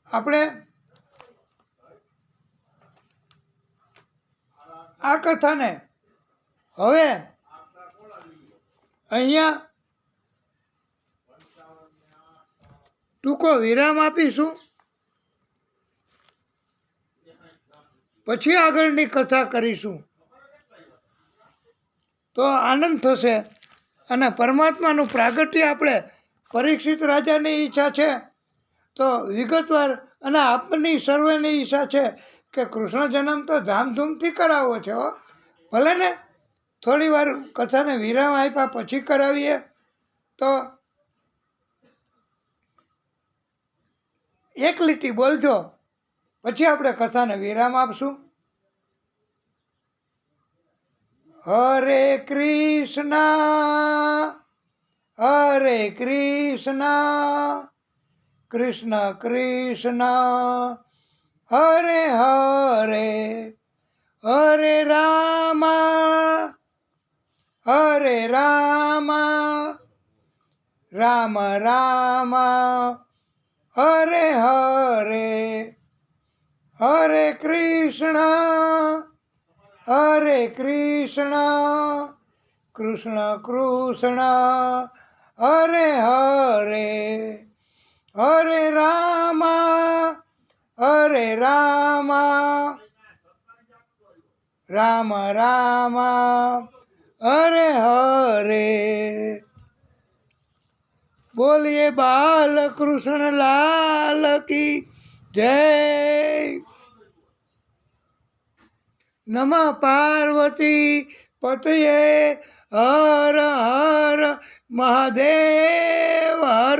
આપણે આ કથાને હવે અહીંયા ટૂંકો વિરામ આપીશું, પછી આગળની કથા કરીશું તો આનંદ થશે. અને પરમાત્માનું પ્રાગટ્ય આપણે પરીક્ષિત રાજાની ઈચ્છા છે તો વિગતવાર, અને આપની સર્વેની ઈચ્છા છે કે કૃષ્ણ જન્મ તો ધામધૂમથી કરાવવો છે હો. ભલે ને થોડી વાર કથાને વિરામ આપ્યા પછી કરાવીએ તો એક લીટી બોલજો, પછી આપણે કથાને વિરામ આપશું. હરે કૃષ્ણ હરે કૃષ્ણ કૃષ્ણ કૃષ્ણ હરે હરે હરે રામ હરે રામ રામ રામ હરે હરે હરે કૃષ્ણ હરે કૃષ્ણ કૃષ્ણ કૃષ્ણ હરે હરે હરે રામ હરે રામ રામ રામ હરે હરે. બોલીએ બાલકૃષ્ણ લાલ કી જય. નમઃ પાર્વતી પતયે હર હર મહાદેવ હર.